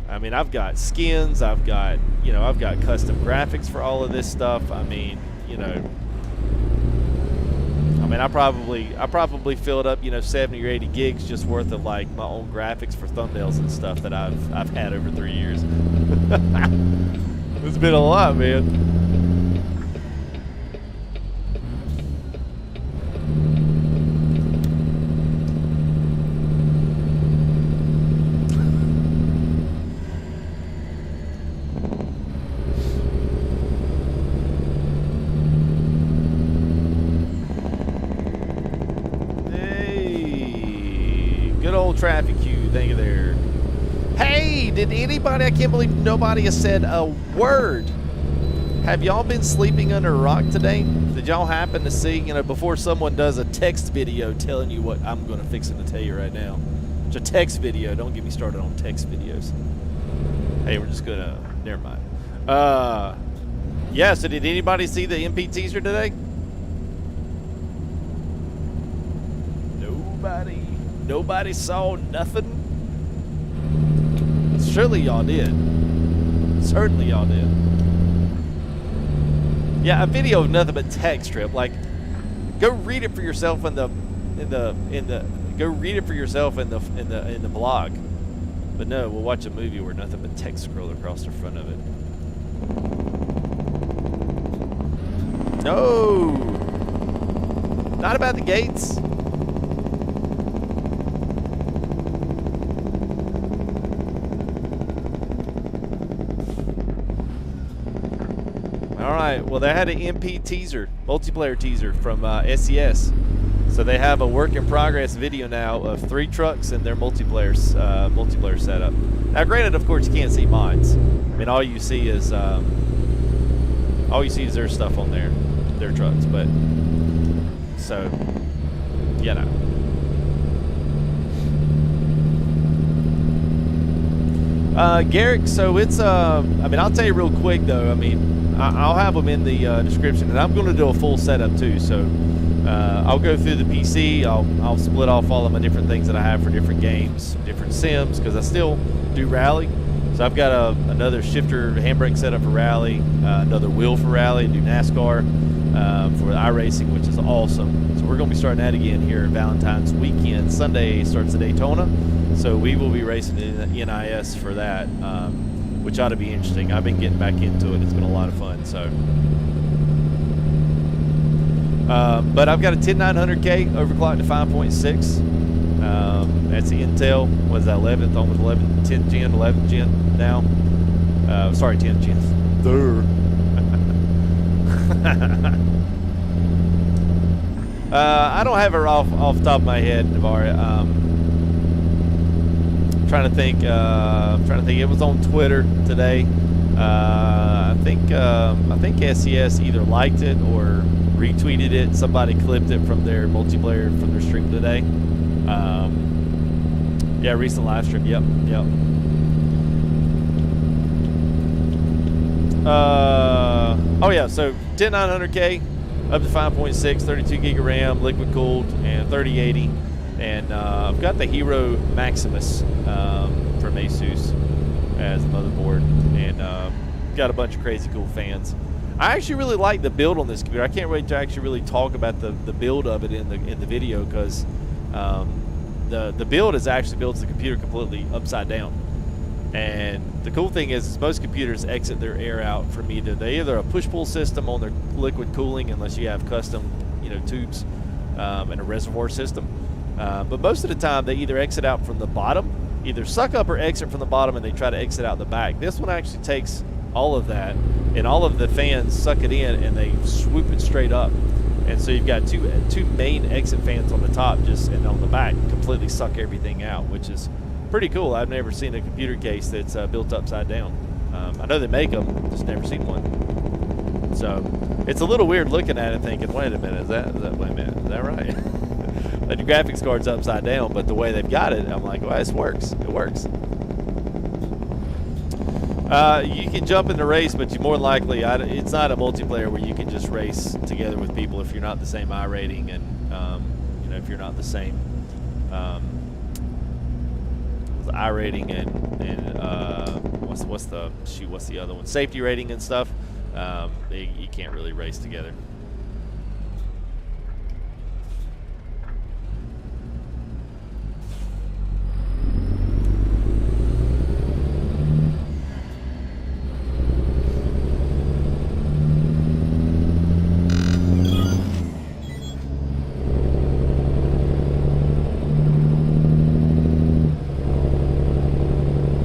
I mean, I've got skins, I've got custom graphics for all of this stuff. I mean, I probably filled up 70 or 80 gigs just worth of like my own graphics for thumbnails and stuff that I've had over 3 years. It's been a lot, man. Traffic queue, thank you there. Hey, did anybody, I can't believe nobody has said a word. Have y'all been sleeping under a rock today? Did y'all happen to see, before someone does a text video telling you what I'm going to fix it to tell you right now? It's a text video. Don't get me started on text videos. Hey, we're just going to, never mind. Yeah, so did anybody see the MP teaser today? Nobody saw nothing? Surely y'all did. Certainly y'all did. Yeah, a video of nothing but text strip. Like, go read it for yourself in the blog. But no, we'll watch a movie where nothing but text scroll across the front of it. No, not about the gates. All right, well, they had an MP teaser, multiplayer teaser from SES. So they have a work in progress video now of 3 trucks and their multiplayer setup. Now, granted, of course, you can't see mods. I mean, all you see is their stuff on their trucks. But so, you know. Garrick, so it's I mean, I'll tell you real quick though. I mean, I'll have them in the description, and I'm going to do a full setup too. So I'll go through the PC. I'll split off all of my different things that I have for different games, different sims, because I still do rally. So I've got another shifter handbrake setup for rally, another wheel for rally, do NASCAR for iRacing, which is awesome. So we're going to be starting that again here at Valentine's weekend. Sunday starts at Daytona. So we will be racing in NIS for that, which ought to be interesting. I've been getting back into it. It's been a lot of fun. So, but I've got a 10900K overclocked to 5.6. That's the Intel. What is that? 11th, almost 11th, 10th gen, 11th gen now. Sorry, 10th gen. I don't have it off the top of my head, Navarre. Trying to think. It was on Twitter today. I think SES either liked it or retweeted it. Somebody clipped it from their multiplayer from their stream today. Yeah, recent live stream. Yep. Oh yeah. So 10900K up to 5.6, 32 gig of RAM, liquid cooled, and 3080. And I've got the Hero Maximus from Asus as a motherboard, and got a bunch of crazy cool fans. I actually really like the build on this computer. I can't wait to actually really talk about the build of it in the video, because the build is actually builds the computer completely upside down. And the cool thing is most computers exit their air out from they either a push-pull system on their liquid cooling, unless you have custom tubes and a reservoir system. But most of the time they either exit out from the bottom, either suck up or exit from the bottom, and they try to exit out the back. This one actually takes all of that, and all of the fans suck it in, and they swoop it straight up. And so you've got two main exit fans on the top, and on the back completely suck everything out, which is pretty cool. I've never seen a computer case that's built upside down. I know they make them, just never seen one. So it's a little weird looking at it, thinking, wait a minute, is that right? The graphics card's upside down, but the way they've got it, I'm like, well, this works. It works. You can jump in the race, but you more than likely, it's not a multiplayer where you can just race together with people if you're not the same iRating, and if you're not the same iRating and what's the other one? Safety rating and stuff. You can't really race together.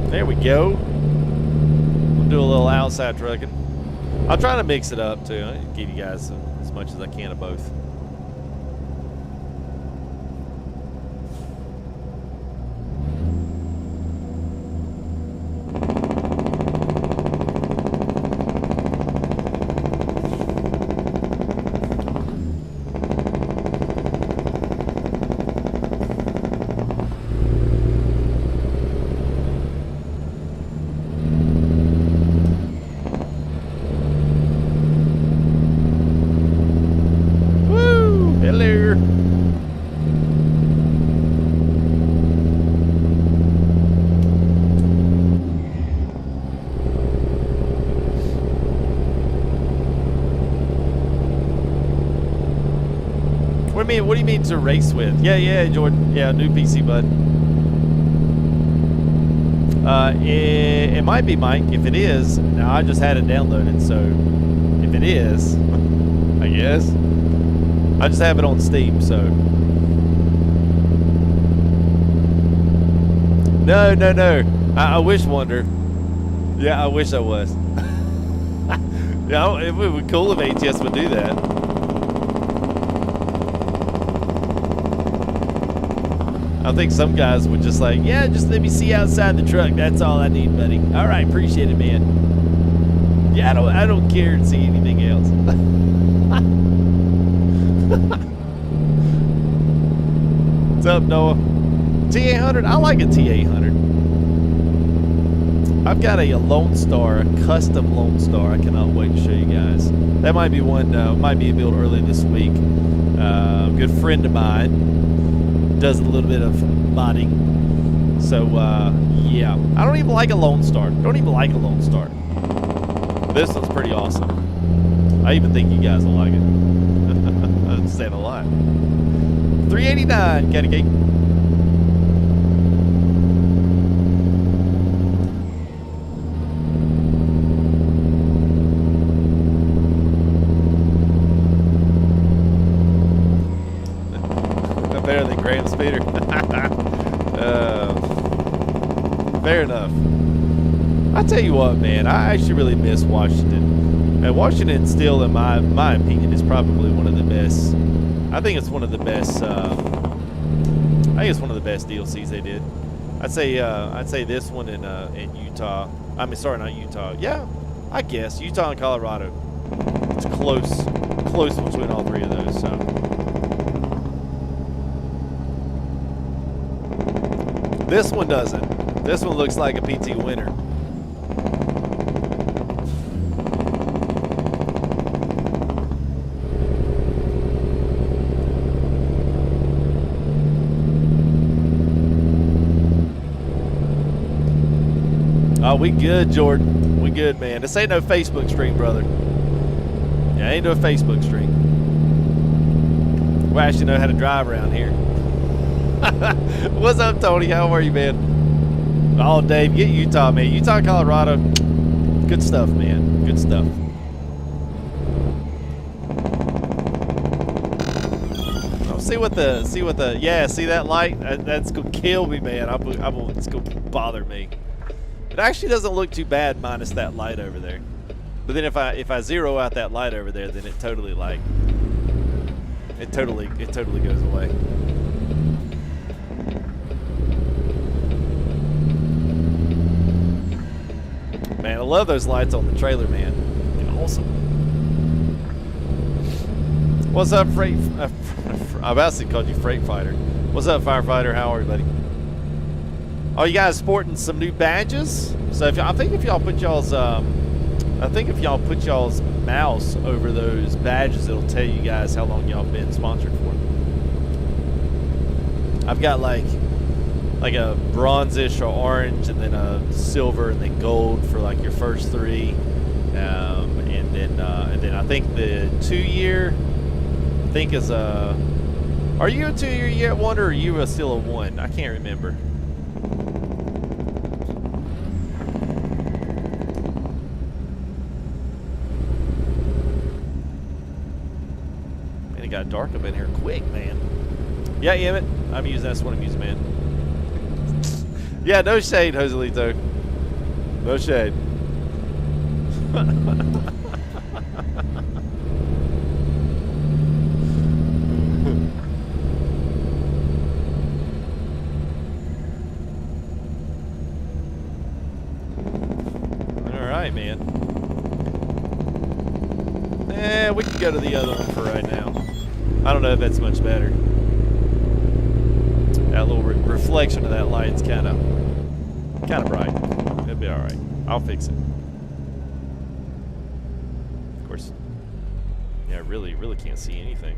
There we go. We'll do a little outside trucking. I'll try to mix it up too. I'll give you guys as much as I can of both. What do you mean to race with? Yeah, Jordan. Yeah, new PC, bud. It might be, Mike. If it is, now I just had it downloaded, so if it is, I guess. I just have it on Steam, so. No. I wish Wonder. Yeah, I wish I was. Yeah, it would be cool if ATS would do that. I think some guys would just like, yeah, just let me see outside the truck. That's all I need, buddy. All right, appreciate it, man. Yeah, I don't care to see anything else. What's up, Noah? T800. I like a T800. I've got a Lone Star, a custom Lone Star. I cannot wait to show you guys. That might be one. Might be a build early this week. A good friend of mine does a little bit of modding. So yeah, I don't even like a Lone Star. Don't even like a Lone Star. This one's pretty awesome. I even think you guys will like it. I'm saying a lot. 389, Catty Cake. Better than Graham Speeder. Fair enough. I tell you what, man, I actually really miss Washington. And Washington still, in my opinion, is probably one of the best. I think it's one of the best. I think it's one of the best DLCs they did. I'd say this one in Utah. I mean, sorry, not Utah. Yeah, I guess Utah and Colorado. It's close between all three of those. So. This one doesn't. This one looks like a PT winner. Oh, we good, Jordan. We good, man. This ain't no Facebook stream, brother. Yeah, ain't no Facebook stream. We actually know how to drive around here. What's up, Tony? How are you, man? Oh, Dave, get Utah, man. Utah, Colorado. Good stuff, man. Good stuff. Oh, see what the yeah, see that light? That's gonna kill me, man. It's gonna bother me. It actually doesn't look too bad minus that light over there. But then if I zero out that light over there, then it totally goes away. Man, I love those lights on the trailer, man. They're awesome. What's up, Freight? I've actually called you Freight Fighter. What's up, Firefighter? How are you, buddy? Oh, you guys sporting some new badges? So I think if y'all put y'all's mouse over those badges, it'll tell you guys how long y'all been sponsored for. I've got like a bronzish or orange, and then a silver, and then gold for like your first three, and then I think the 2-year, I think is a. Are you a 2-year yet one, or are you still a 1? I can't remember. Man, it got dark up in here quick, man. Yeah, Emmett, that's what I'm using, man. Yeah, no shade, Joselito. No shade. All right, man. We can go to the other one for right now. I don't know if that's much better. That little reflection of that light's kind of bright. It'll be all right. I'll fix it. Of course. Yeah, I really can't see anything.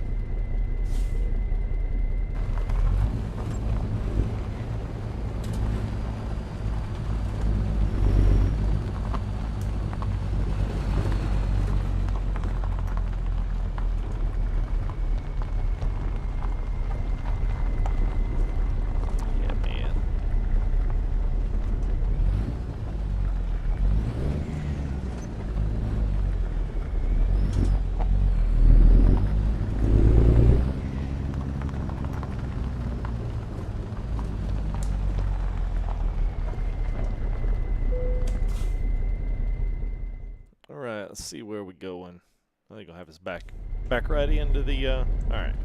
Let's see where we're going. I think I'll have us back right into the. All right.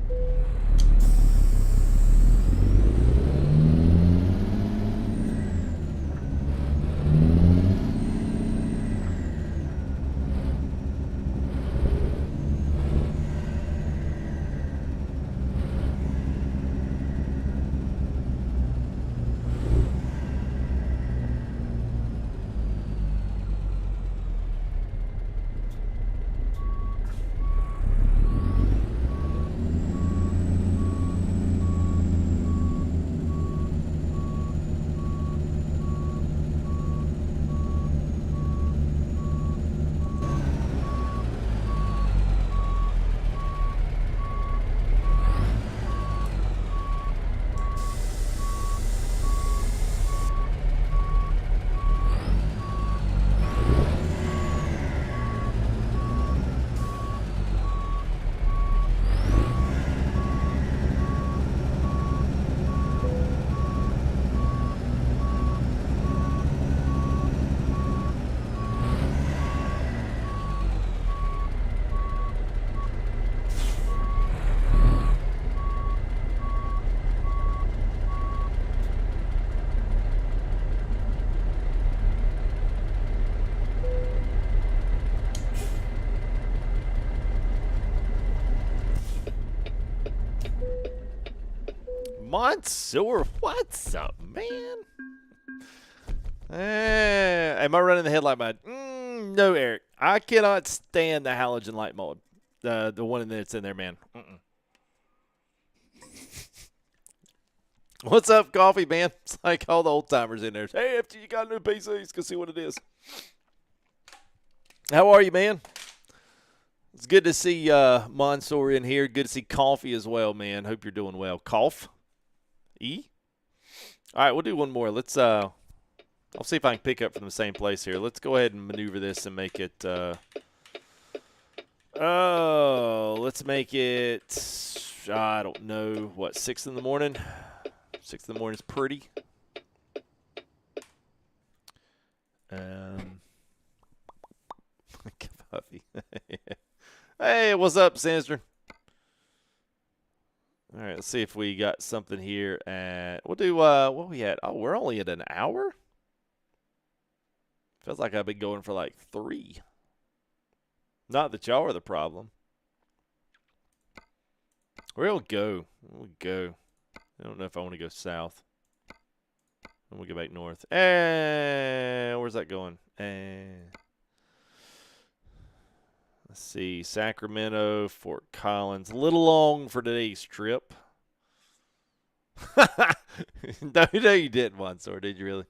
Mansoor, what's up, man? Am I running the headlight mode? No, Eric. I cannot stand the halogen light mode. The one that's in there, man. What's up, Coffee, man? It's like all the old timers in there. Hey, after you got a new PC, let's go see what it is. How are you, man? It's good to see Mansoor in here. Good to see Coffee as well, man. Hope you're doing well. Cough? E? All right, we'll do one more. Let's I'll see if I can pick up from the same place here. Let's go ahead and maneuver this and make it let's make it I don't know, what, 6 in the morning? 6 in the morning is pretty. Coffee. Hey, what's up, Sinister? All right, let's see if we got something here at, we'll do, what we at? Oh, we're only at an hour? Feels like I've been going for like 3. Not that y'all are the problem. We'll go. We'll go. I don't know if I want to go south. And we'll go back north. Where's that going? Let's see. Sacramento, Fort Collins. A little long for today's trip. No, you didn't, Mansoor. Did you really?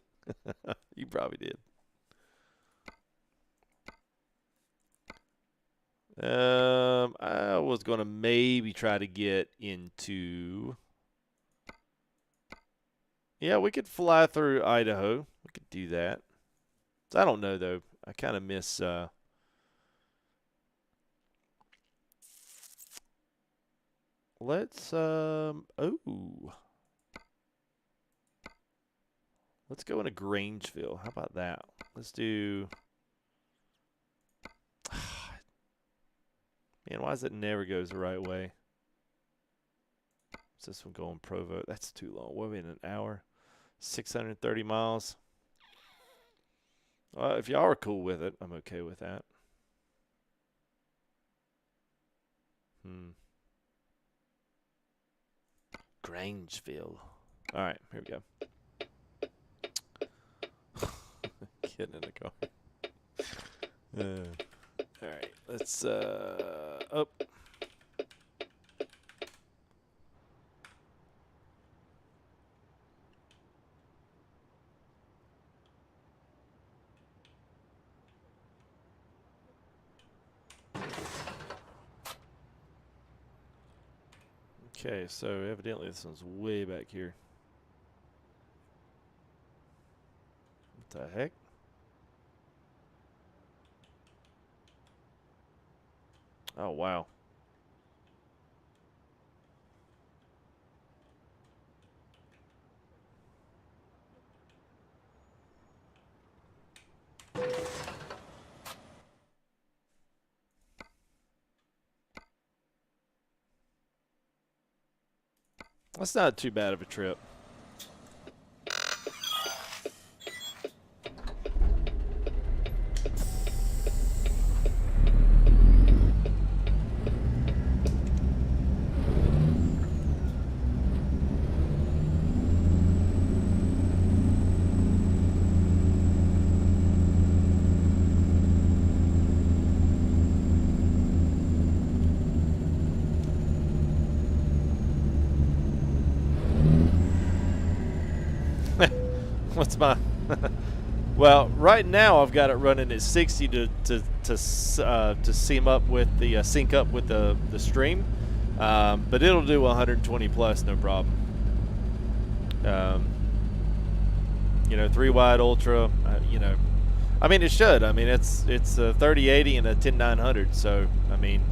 You probably did. I was going to maybe try to get into... Yeah, we could fly through Idaho. We could do that. I don't know, though. I kind of miss... Let's... Let's go into Grangeville. How about that? Let's do... Man, why does it never goes the right way? What's this one going Provo? That's too long. What are we in, an hour? 630 miles. If y'all are cool with it, I'm okay with that. Grangeville. All right, here we go. Getting in the car. All right, let's up. Okay, so evidently this one's way back here. What the heck? Oh, wow. That's not too bad of a trip. What's my well, right now I've got it running at 60 to sync up with the stream, but it'll do 120 plus no problem. You know, 3 wide ultra. You know, I mean it should. I mean it's a 3080 and a 10900, so I mean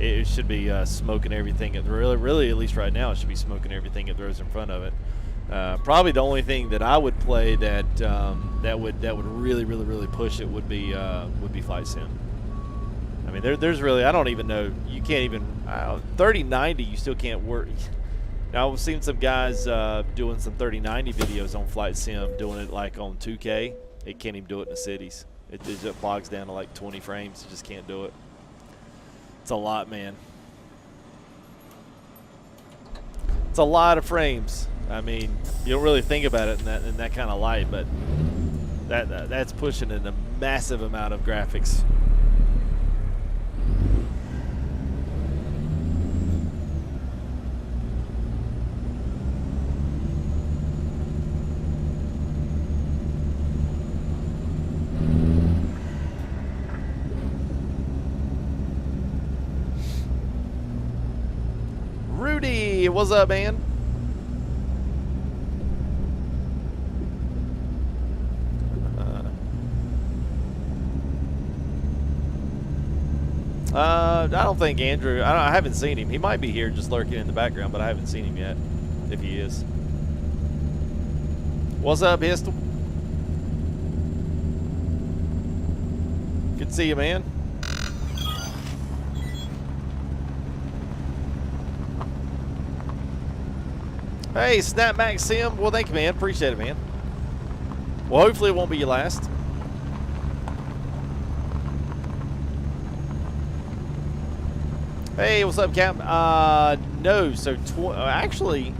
it should be smoking everything. Really, at least right now, it should be smoking everything it throws in front of it. Probably the only thing that I would play that would really push it would be Flight Sim. I mean, there's really, I don't even know. You can't even 3090. You still can't work. Now I've seen some guys doing some 3090 videos on Flight Sim, doing it like on 2K. It can't even do it in the cities. It just bogs down to like 20 frames. You just can't do it. It's a lot, man. It's a lot of frames. I mean, you don't really think about it in that kind of light, but that's pushing in a massive amount of graphics. Rudy, what's up, man? I don't think Andrew, I haven't seen him. He might be here just lurking in the background, but I haven't seen him yet, if he is. What's up, Pistol? Good to see you, man. Hey, Snapback Sim. Well, thank you, man. Appreciate it, man. Well, hopefully it won't be your last. Hey, what's up, Cap? No, so actually,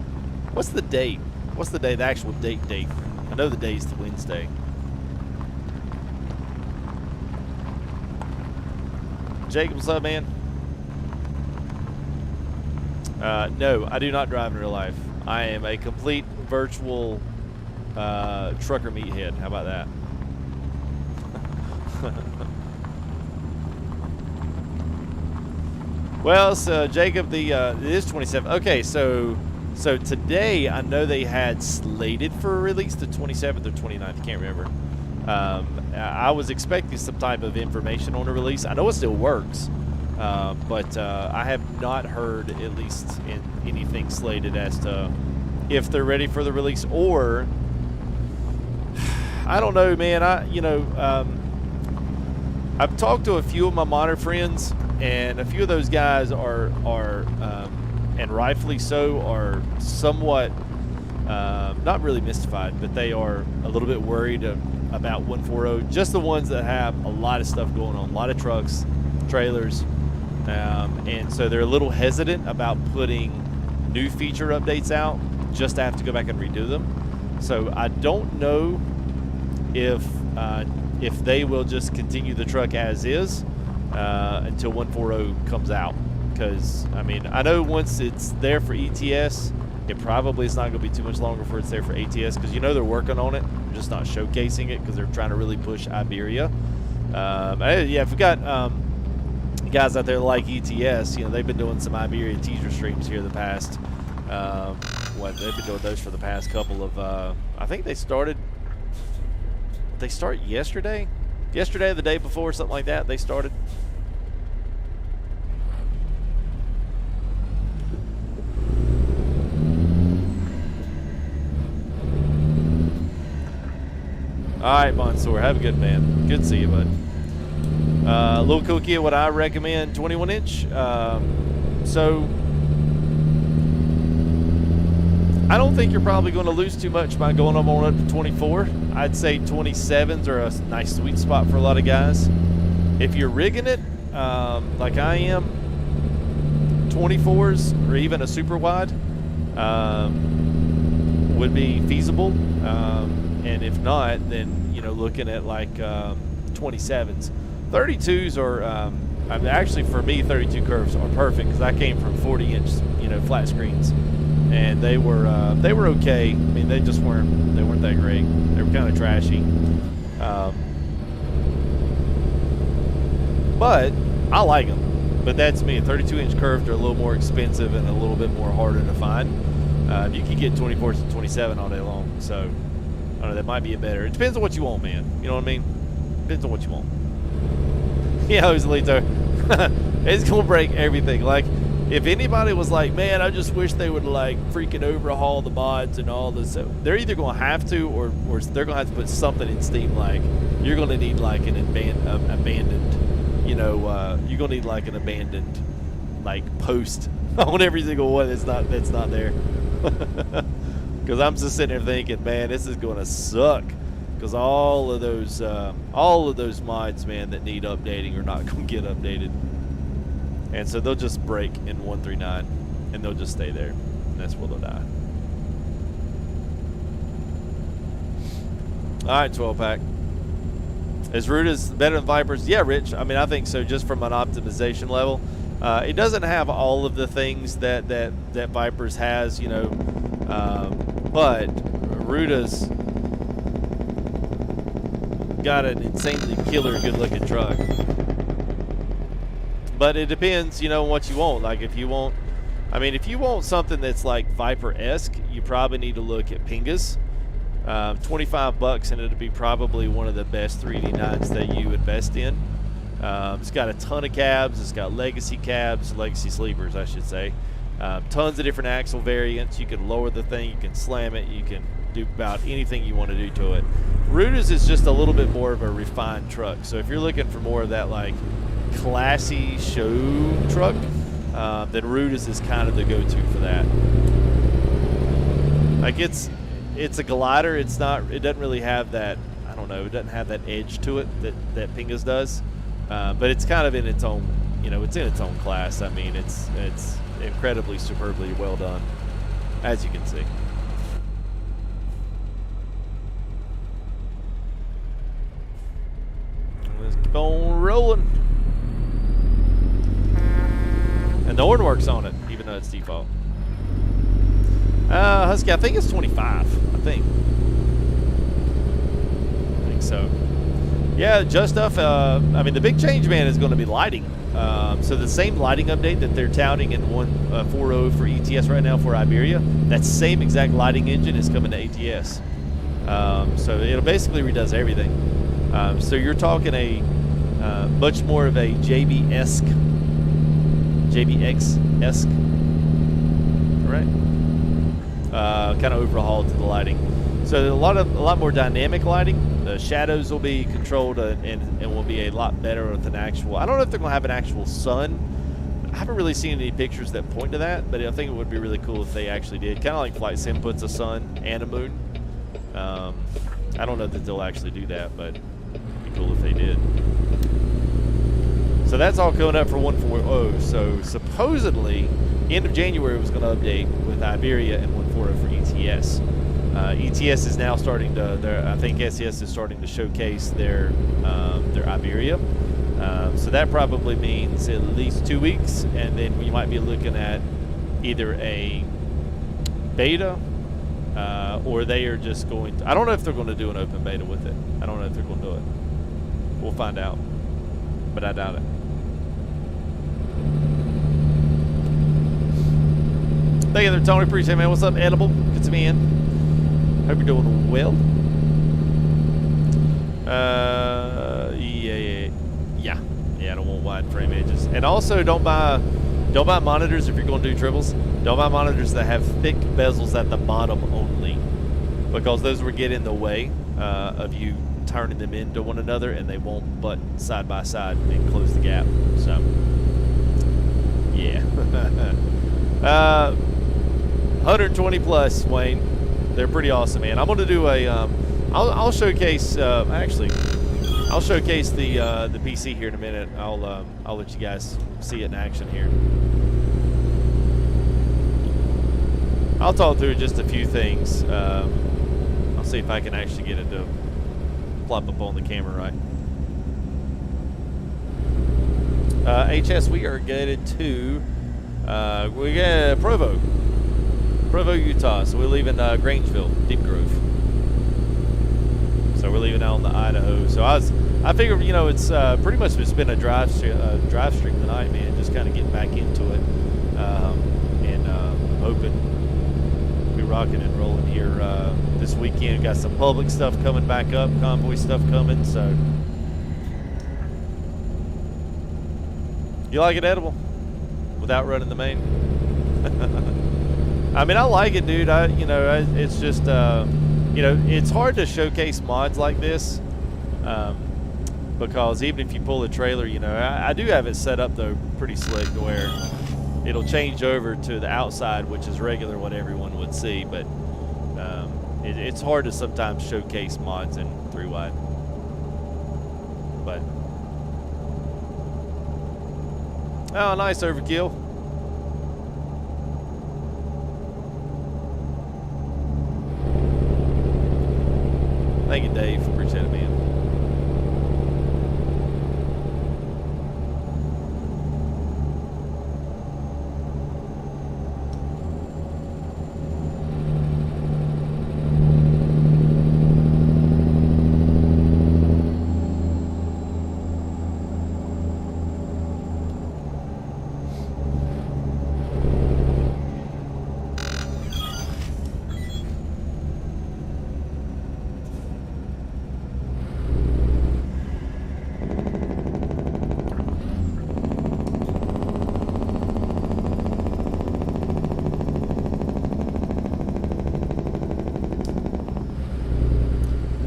what's the date? What's the day? The actual date? I know the day's the Wednesday. Jacob, what's up, man? No, I do not drive in real life. I am a complete virtual trucker meathead. How about that? Well, so Jacob, it is 27. Okay, so today I know they had slated for a release the 27th or 29th. I can't remember. I was expecting some type of information on the release. I know it still works, but I have not heard, at least in anything slated, as to if they're ready for the release, or I don't know, man. I've talked to a few of my modder friends. And a few of those guys are and rightfully so, are somewhat, not really mystified, but they are a little bit worried about 140. Just the ones that have a lot of stuff going on, a lot of trucks, trailers, and so they're a little hesitant about putting new feature updates out just to have to go back and redo them. So I don't know if they will just continue the truck as is. Until 140 comes out, because I mean, I know once it's there for ETS, it probably is not going to be too much longer before it's there for ATS, because you know they're working on it, they're just not showcasing it because they're trying to really push Iberia. Yeah, if we got guys out there that like ETS, you know, they've been doing some Iberia teaser streams here the past. They've been doing those for the past couple of. I think they started. They start yesterday. Yesterday, the day before, something like that, they started. All right, Mansoor, have a good man. Good to see you, bud. Little Cookie, what I recommend, 21-inch. So I don't think you're probably going to lose too much by going up on up to 24. I'd say 27s are a nice sweet spot for a lot of guys. If you're rigging it, like I am, 24s or even a super wide would be feasible. And if not, then, you know, looking at like 27s. 32s are, actually for me, 32 curves are perfect, because I came from 40-inch, you know, flat screens. And they were okay. I mean, they weren't that great. They were kind of trashy. But I like them. But that's me. 32-inch curved are a little more expensive and a little bit more harder to find. You can get 24s and 27 all day long. So, I don't know, that might be a better. It depends on what you want, man. You know what I mean? Depends on what you want. Yeah, Joselito. It's going to break everything. Like, if anybody was like, man, I just wish they would like freaking overhaul the mods and all this, they're either going to have to, or they're going to have to put something in Steam. Like, you're going to need like an abandoned, you know, you're going to need like an abandoned like post on every single one that's not there. Because I'm just sitting there thinking, man, this is going to suck. Because all of those mods, man, that need updating are not going to get updated. And so they'll just break in 139, and they'll just stay there. And that's where they'll die. All right, 12-pack. Is Ruda's better than Viper's? Yeah, Rich. I mean, I think so, just from an optimization level. It doesn't have all of the things that Viper's has, you know, but Ruda's got an insanely killer good-looking truck. But it depends, you know, on what you want. Like, if you want, I mean, if you want something that's like Viper-esque, you probably need to look at Pingas. $25 and it'll be probably one of the best 389s that you invest in. It's got a ton of cabs. It's got legacy cabs, legacy sleepers, I should say. Tons of different axle variants. You can lower the thing, you can slam it, you can do about anything you want to do to it. Ruda's is just a little bit more of a refined truck. So if you're looking for more of that like classy show truck, then Ruda's is kind of the go-to for that. Like it's a glider. It doesn't really have that, I don't know, it doesn't have that edge to it that Pingas does. But it's kind of in its own, you know, it's in its own class. I mean, it's incredibly, superbly well done, as you can see. Let's keep on rolling. And the horn works on it, even though it's default. Husky, I think it's 25. I think so. Yeah, just stuff. I mean, the big change, man, is going to be lighting. So the same lighting update that they're touting in 1.40 for ETS right now for Iberia, that same exact lighting engine is coming to ATS. So it basically redoes everything. So you're talking a much more of a JBX-esque, right? Kind of overhaul to the lighting. So a lot more dynamic lighting. The shadows will be controlled and will be a lot better with an actual. I don't know if they're going to have an actual sun. I haven't really seen any pictures that point to that, but I think it would be really cool if they actually did. Kind of like Flight Sim puts a sun and a moon. I don't know that they'll actually do that, but it'd be cool if they did. So that's all coming up for 1.40. So supposedly, end of January was going to update with Iberia and 1.40 for ETS. ETS is now starting to, I think SES is starting to showcase their Iberia. So that probably means at least 2 weeks, and then we might be looking at either a beta or they are just going to, I don't know if they're going to do an open beta with it. I don't know if they're going to do it. We'll find out, but I doubt it. Thank you there, Tony. Appreciate it, man. What's up, Edible? Good to be in. Hope you're doing well. Yeah. I don't want wide frame edges. And also, don't buy monitors if you're going to do triples. Don't buy monitors that have thick bezels at the bottom only, because those will get in the way of you turning them into one another, and they won't butt side by side and close the gap. So, yeah. 120 plus, Wayne. They're pretty awesome, man. I'm gonna do a. I'll showcase. Actually, I'll showcase the PC here in a minute. I'll let you guys see it in action here. I'll talk through just a few things. I'll see if I can actually get it to plop up on the camera right. HS, we are headed to. We got Provo, Utah. So we're leaving Grangeville, Deep Grove. So we're leaving out on the Idaho. So I figured, you know, it's pretty much just been a drive stream tonight, man. Just kind of getting back into it, and I'm hoping we'll be rocking and rolling here this weekend. Got some public stuff coming back up, convoy stuff coming. So you like it, Edible? Without running the main. I mean, I like it, dude. It's just, it's hard to showcase mods like this, because even if you pull a trailer, I do have it set up though pretty slick to where it'll change over to the outside, which is regular what everyone would see, but it's hard to sometimes showcase mods in 3-wide. But oh, nice overkill. Thank you, Dave. Appreciate it, man.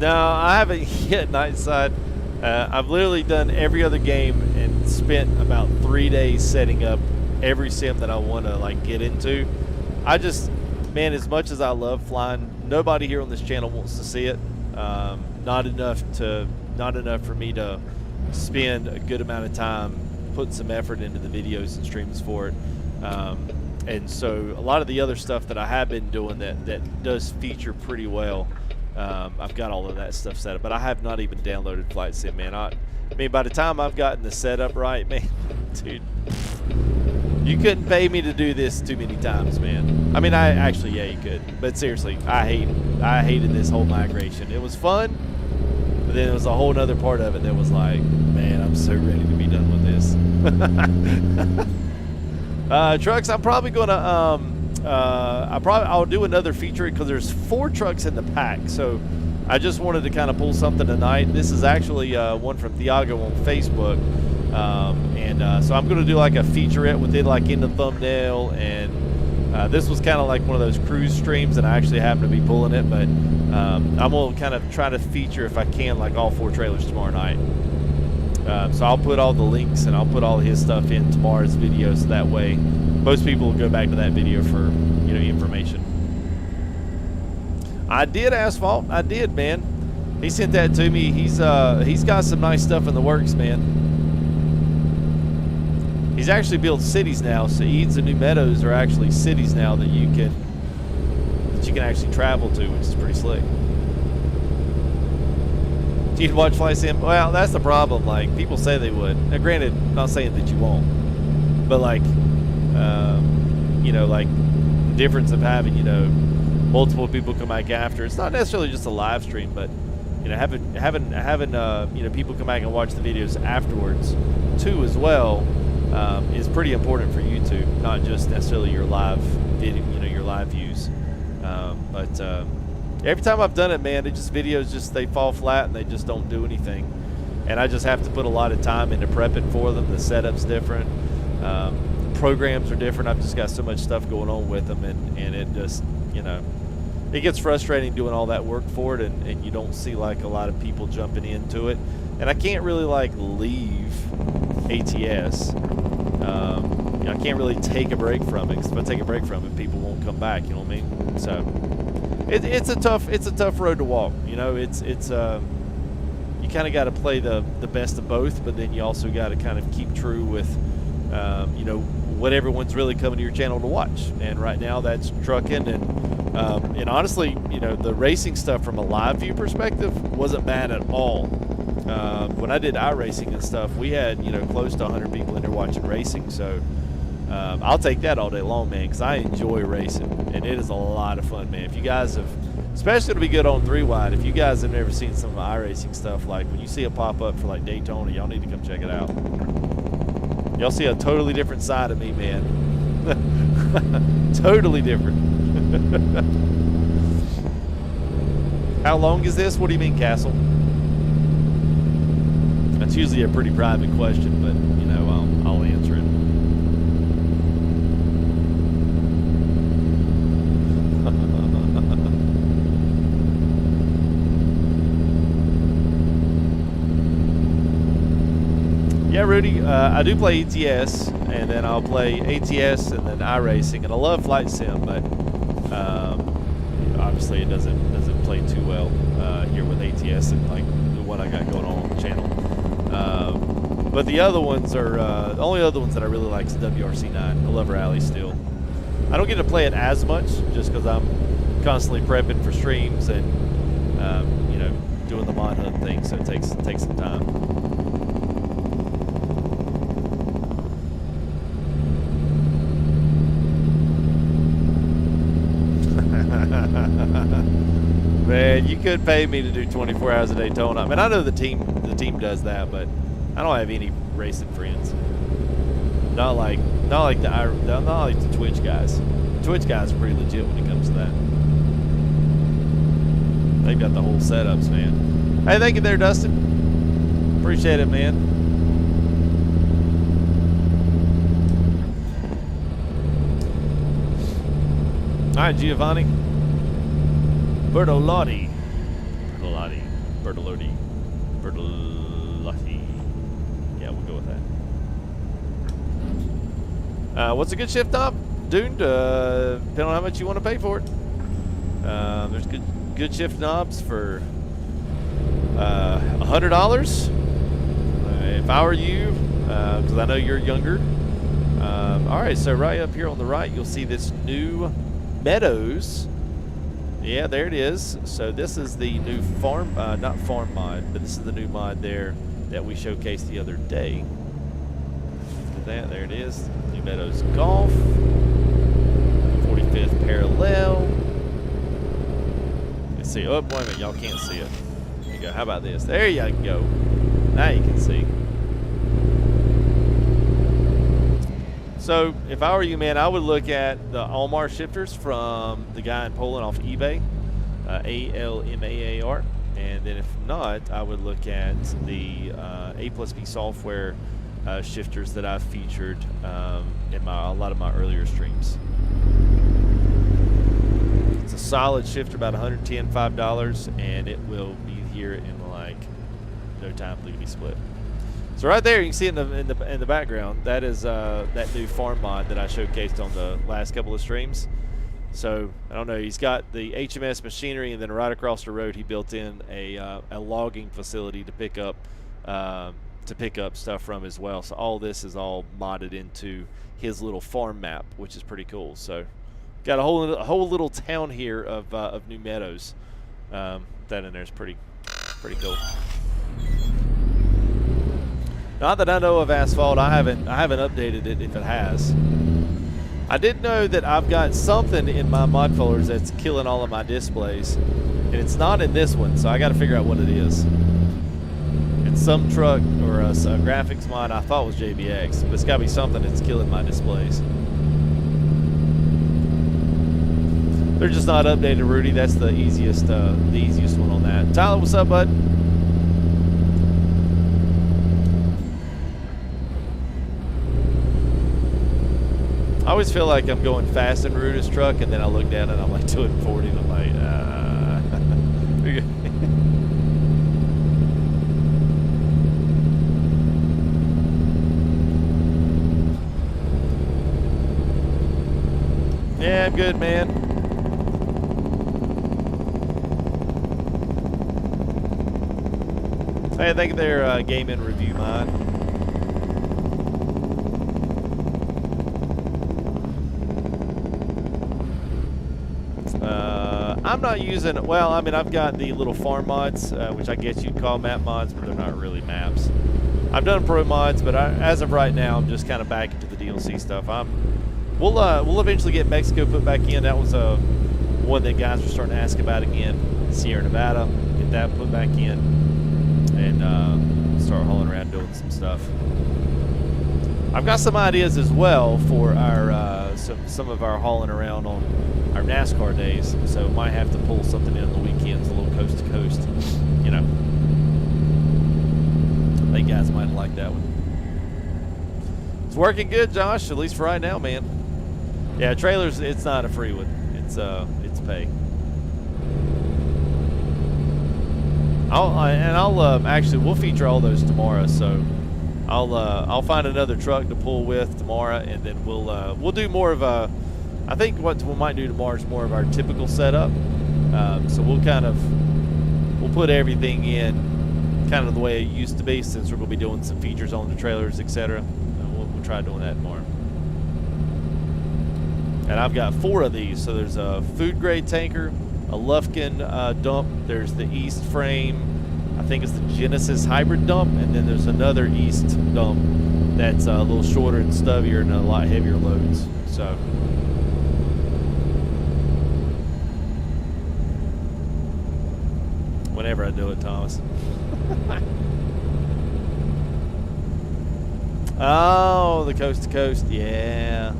No, I haven't yet, Nightside. I've literally done every other game and spent about 3 days setting up every sim that I want to like get into. I just, man, as much as I love flying, nobody here on this channel wants to see it. Not enough for me to spend a good amount of time putting some effort into the videos and streams for it. And so a lot of the other stuff that I have been doing that does feature pretty well. I've got all of that stuff set up, but I have not even downloaded Flight Sim, man. I mean, by the time I've gotten the setup right, man, dude, you couldn't pay me to do this too many times, man. I mean, actually, yeah, you could, but seriously, I hated this whole migration. It was fun, but then there was a whole other part of it that was like, man, I'm so ready to be done with this. Trucks, I'm probably gonna I'll do another feature because there's 4 trucks in the pack, so I just wanted to kind of pull something tonight. This is actually one from Thiago on Facebook, so I'm going to do like a featurette with it, like in the thumbnail, and this was kind of like one of those cruise streams, and I actually happen to be pulling it, but I'm going to kind of try to feature, if I can, like all 4 trailers tomorrow night. So I'll put all the links and I'll put all his stuff in tomorrow's video, so that way most people will go back to that video for, you know, information. I did Asphalt. I did, man. He sent that to me. He's got some nice stuff in the works, man. He's actually built cities now. So Eads and New Meadows are actually cities now that you can actually travel to, which is pretty slick. Do you watch Flight Sim? Well, that's the problem. Like, people say they would. Now, granted, I'm not saying that you won't, but like, you know, like the difference of having, you know, multiple people come back after. It's not necessarily just a live stream, but you know, having you know, people come back and watch the videos afterwards too as well is pretty important for YouTube, not just necessarily your live video, you know, your live views. But every time I've done it, man, videos just they fall flat and they just don't do anything, and I just have to put a lot of time into prepping for them. The setup's different. Programs are different. I've just got so much stuff going on with them, and it just, you know, it gets frustrating doing all that work for it, and you don't see like a lot of people jumping into it, and I can't really like leave ATS. You know, I can't really take a break from it, because if I take a break from it, people won't come back, you know what I mean? So it's a tough road to walk, you know. It's you kind of got to play the best of both, but then you also got to kind of keep true with you know, what everyone's really coming to your channel to watch, and right now that's trucking, and honestly, you know, the racing stuff from a live view perspective wasn't bad at all. When I did iRacing and stuff, we had, you know, close to 100 people in there watching racing, so I'll take that all day long, man, because I enjoy racing, and it is a lot of fun, man. If you guys have, especially it'll be good on 3-wide, if you guys have never seen some of my iRacing stuff, like when you see it pop up for like Daytona, y'all need to come check it out. Y'all see a totally different side of me, man. Totally different. How long is this? What do you mean, Castle? That's usually a pretty private question, but, you know, I'll answer it. Yeah, Rudy, I do play ETS, and then I'll play ATS and then iRacing, and I love Flight Sim, but obviously it doesn't play too well here with ATS and like the one I got going on the channel. But the other ones are the only other ones that I really like is WRC9. I love Rally still. I don't get to play it as much just because I'm constantly prepping for streams and you know, doing the mod hunt thing, so it takes some time. Man, you could pay me to do 24 hours a Daytona. I mean, I know the team does that, but I don't have any racing friends. Not like the Twitch guys. The Twitch guys are pretty legit when it comes to that. They've got the whole setups, man. Hey, thank you there, Dustin. Appreciate it, man. All right, Giovanni. Bertolotti. Yeah, we'll go with that. What's a good shift knob? Dune, depending on how much you want to pay for it. There's good shift knobs for $100. If I were you, because I know you're younger. All right, so right up here on the right, you'll see this new Meadows. Yeah, there it is. So this is the new farm, not farm mod, but this is the new mod there that we showcased the other day. Look at that, there it is. New Meadows Golf. 45th parallel. Let's see. Oh, wait a minute, y'all can't see it. There you go. How about this? There you go. Now you can see. So if I were you, man, I would look at the Almars shifters from the guy in Poland off eBay, ALMAAR, and then if not, I would look at the A+B software shifters that I've featured in a lot of my earlier streams. It's a solid shifter, about $110, and it will be here in like no time, lickety split. So right there, you can see it in the background. That is that new farm mod that I showcased on the last couple of streams. So I don't know. He's got the HMS machinery, and then right across the road, he built in a logging facility to pick up stuff from as well. So all this is all modded into his little farm map, which is pretty cool. So got a whole little town here of New Meadows. That in there is pretty cool. Not that I know of Asphalt. I haven't updated it if it has. I did know that I've got something in my mod folders that's killing all of my displays, and it's not in this one, so I got to figure out what it is. It's some truck or a graphics mod I thought was JBX, but it's got to be something that's killing my displays. They're just not updated, Rudy. That's the easiest one on that. Tyler, what's up, bud? I always feel like I'm going fast in Rudy's truck, and then I look down and I'm like doing 40, and I'm like, yeah, I'm good, man. Hey, I think they're game and review mod. I'm not using, well, I mean, I've got the little farm mods, which I guess you'd call map mods, but they're not really maps. I've done pro mods, but as of right now, I'm just kind of back into the DLC stuff. We'll eventually get Mexico put back in. That was one that guys were starting to ask about again. Sierra Nevada, get that put back in, and start hauling around doing some stuff. I've got some ideas as well for our some of our hauling around on our NASCAR days, so might have to pull something in on the weekends, a little coast to coast, you know. I think guys might like that one. It's working good, Josh, at least for right now, man. Yeah, trailers, it's not a free one. It's pay. Actually, we'll feature all those tomorrow, so I'll find another truck to pull with tomorrow, and then we'll do more of a, I think what we might do tomorrow is more of our typical setup. So we'll put everything in kind of the way it used to be, since we're going to be doing some features on the trailers, etc. We'll try doing that tomorrow. And I've got 4 of these. So there's a food grade tanker, a Lufkin dump, there's the East frame, I think it's the Genesis hybrid dump, and then there's another East dump that's a little shorter and stubbier and a lot heavier loads. So whenever I do it, Thomas. Oh, the coast to coast, yeah.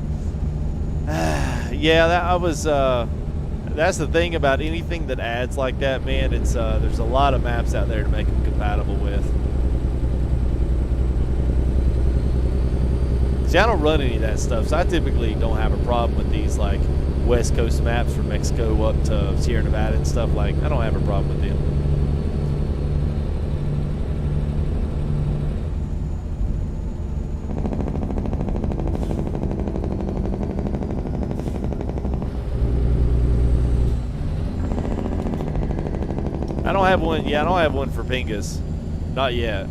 Yeah, that I was. That's the thing about anything that adds like that, man. It's there's a lot of maps out there to make them compatible with. See, I don't run any of that stuff, so I typically don't have a problem with these like West Coast maps from Mexico up to Sierra Nevada and stuff. Like, I don't have a problem with them. I don't have one. Yeah, I don't have one for Pingas. Not yet.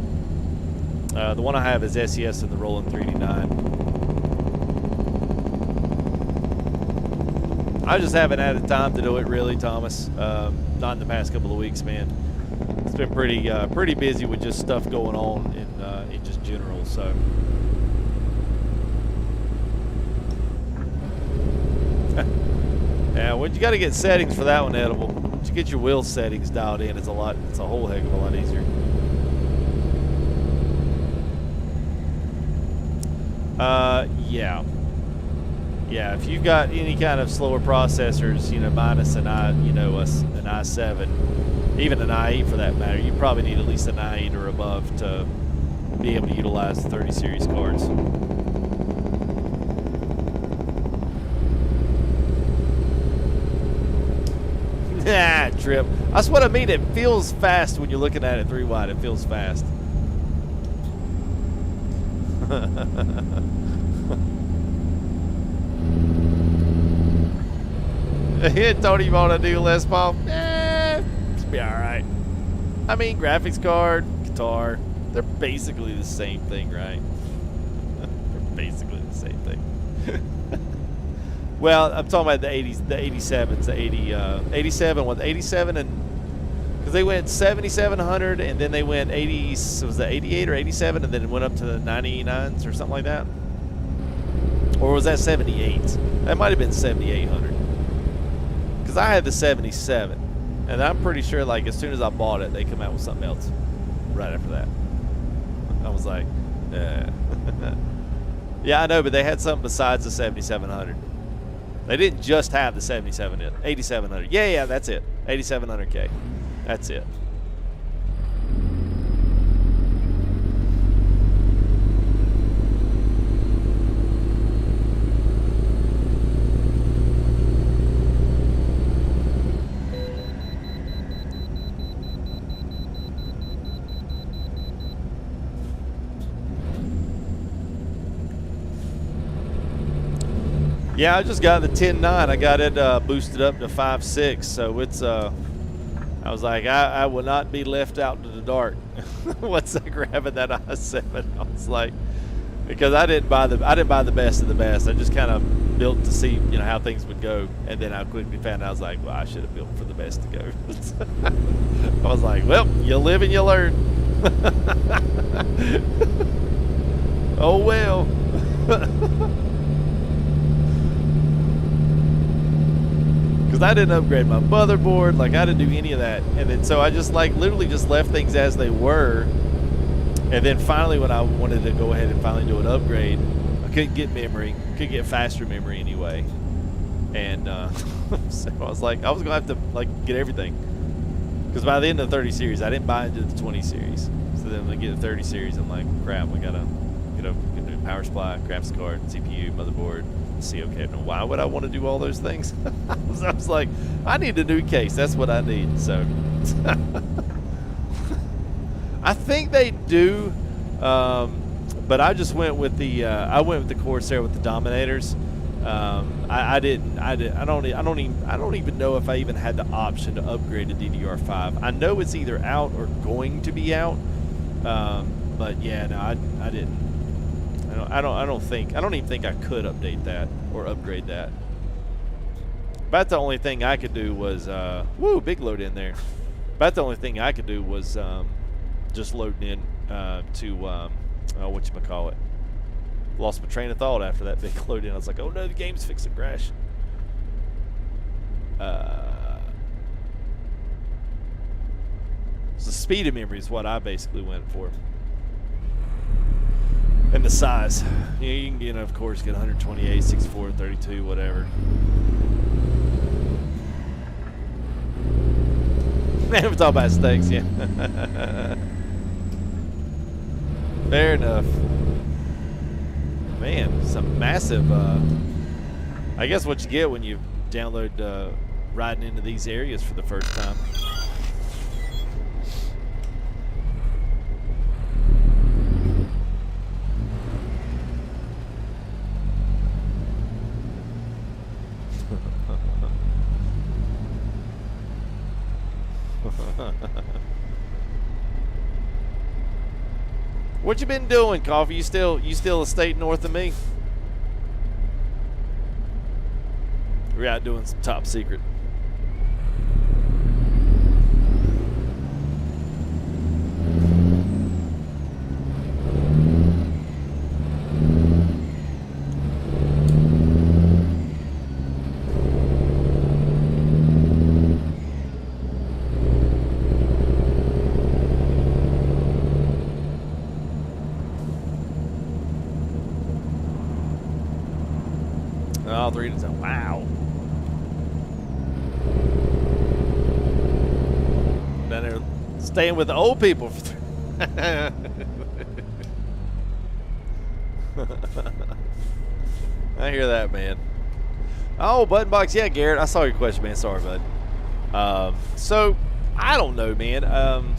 The one I have is SES and the Roland 3D9. I just haven't had the time to do it, really, Thomas. Not in the past couple of weeks, man. It's been pretty busy with just stuff going on in just general. So. Yeah, well, you got to get settings for that one, Edible. Once you get your wheel settings dialed in, it's a whole heck of a lot easier. Yeah, if you've got any kind of slower processors, you know, minus an i7, even an i8 for that matter, you probably need at least an i8 or above to be able to utilize the 30 series cards. Nah, trip. That's what I mean. It feels fast when you're looking at it 3 wide. It feels fast. Tony want to do Les Paul? It's be all right. I mean, graphics card, guitar, they're basically the same thing, right? They're basically the same thing. Well, I'm talking about the 80s, the 87s, the 87 with 87 and because they went 7700 and then they went 80. Was that 88 or 87 and then it went up to the 99s or something like that? Or was that 78? That might have been 7800. Because I had the 77, and I'm pretty sure like as soon as I bought it, they come out with something else right after that. I was like, yeah, I know, but they had something besides the 7700. They didn't just have the 8700. Yeah, that's it. 8700K. That's it. Yeah, I just got the 10.9. I got it boosted up to 5.6, so it's I was like, I will not be left out in the dark once I grabbing that i7. I was like, because I didn't buy the best of the best. I just kind of built to see, you know, how things would go, and then I quickly found out I was like, well, I should have built for the best to go. I was like, well, you live and you learn. Oh well. Because I didn't upgrade my motherboard, like I didn't do any of that, and then so I just like literally just left things as they were, and then finally when I wanted to go ahead and finally do an upgrade, I couldn't get memory, couldn't get faster memory anyway, and so I was like, I was gonna have to like get everything, because by the end of the 30 series, I didn't buy into the 20 series, so then when I get the 30 series, I'm like, crap, I gotta get a new power supply, graphics card, CPU, motherboard. See, okay, now why would I want to do all those things? I was like, I need a new case. That's what I need. So I think they do, but I just went with the Corsair with the Dominators. I don't even know if I even had the option to upgrade to DDR5. I know it's either out or going to be out, but yeah, no, I didn't. I don't even think I could update that or upgrade that. About the only thing I could do was big load in there. About the only thing I could do was just loading in to whatchamacallit. Lost my train of thought after that big load in. I was like, oh no, the game's fixing to crash. So the speed of memory is what I basically went for. And the size. You can, of course, get 128, 64, 32, whatever. Man, we're talking about steaks, yeah. Fair enough. Man, some massive, I guess what you get when you download riding into these areas for the first time. What you been doing, Coffee? You still a state north of me? We're out doing some top secret. Oh, 3 to 10. Wow. Down there staying with the old people. I hear that, man. Oh, button box. Yeah, Garrett, I saw your question, man. Sorry, bud. So, I don't know, man.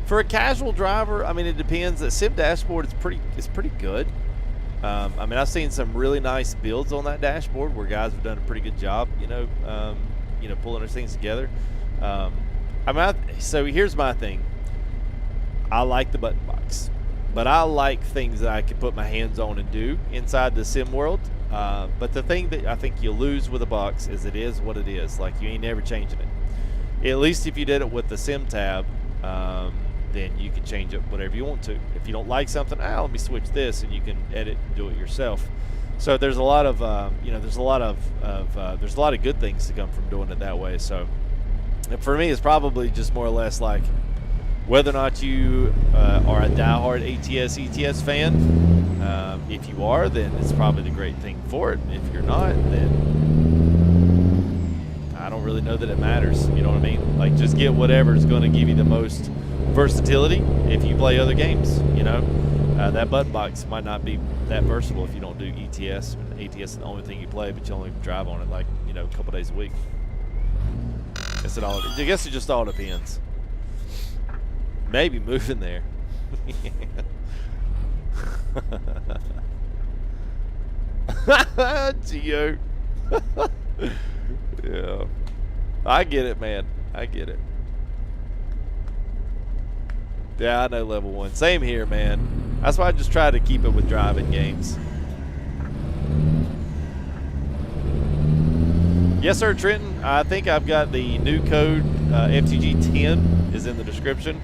For a casual driver, I mean, it depends. The Sim dashboard is pretty good. I mean, I've seen some really nice builds on that dashboard where guys have done a pretty good job, pulling those things together. So here's my thing. I like the button box, but I like things that I can put my hands on and do inside the sim world. But the thing that I think you lose with a box is it is what it is. Like, you ain't never changing it. At least if you did it with the sim tab, then you can change it whatever you want to. If you don't like something, let me switch this, and you can edit and do it yourself. So there's a lot of there's a lot of good things to come from doing it that way. So for me, it's probably just more or less like whether or not you are a diehard ATS ETS fan. If you are, then it's probably the great thing for it. If you're not, then I don't really know that it matters. You know what I mean? Like, just get whatever is going to give you the most versatility if you play other games. That button box might not be that versatile if you don't do ETS. ATS is the only thing you play, but you only drive on it like a couple days a week. I guess it just all depends. Maybe moving there. Geo. Yeah, I get it, man. I get it. Yeah, I know level 1. Same here, man. That's why I just try to keep it with driving games. Yes, sir, Trenton. I think I've got the new code. FTG10 is in the description.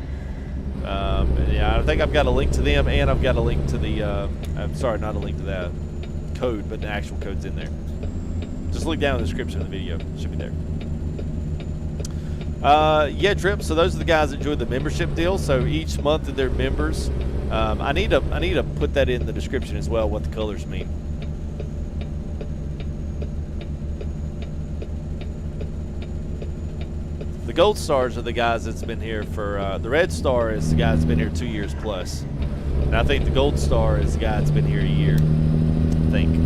Yeah, I think I've got a link to them, and I've got a link to the. I'm sorry, not a link to that code, but the actual code's in there. Just look down in the description of the video. It should be there. Yeah, Trip. So those are the guys that enjoy the membership deal. So each month that they're members, I need to put that in the description as well, what the colors mean. The gold stars are the guys that's been here for. The red star is the guy that's been here 2 years plus, and I think the gold star is the guy that's been here a year. I think.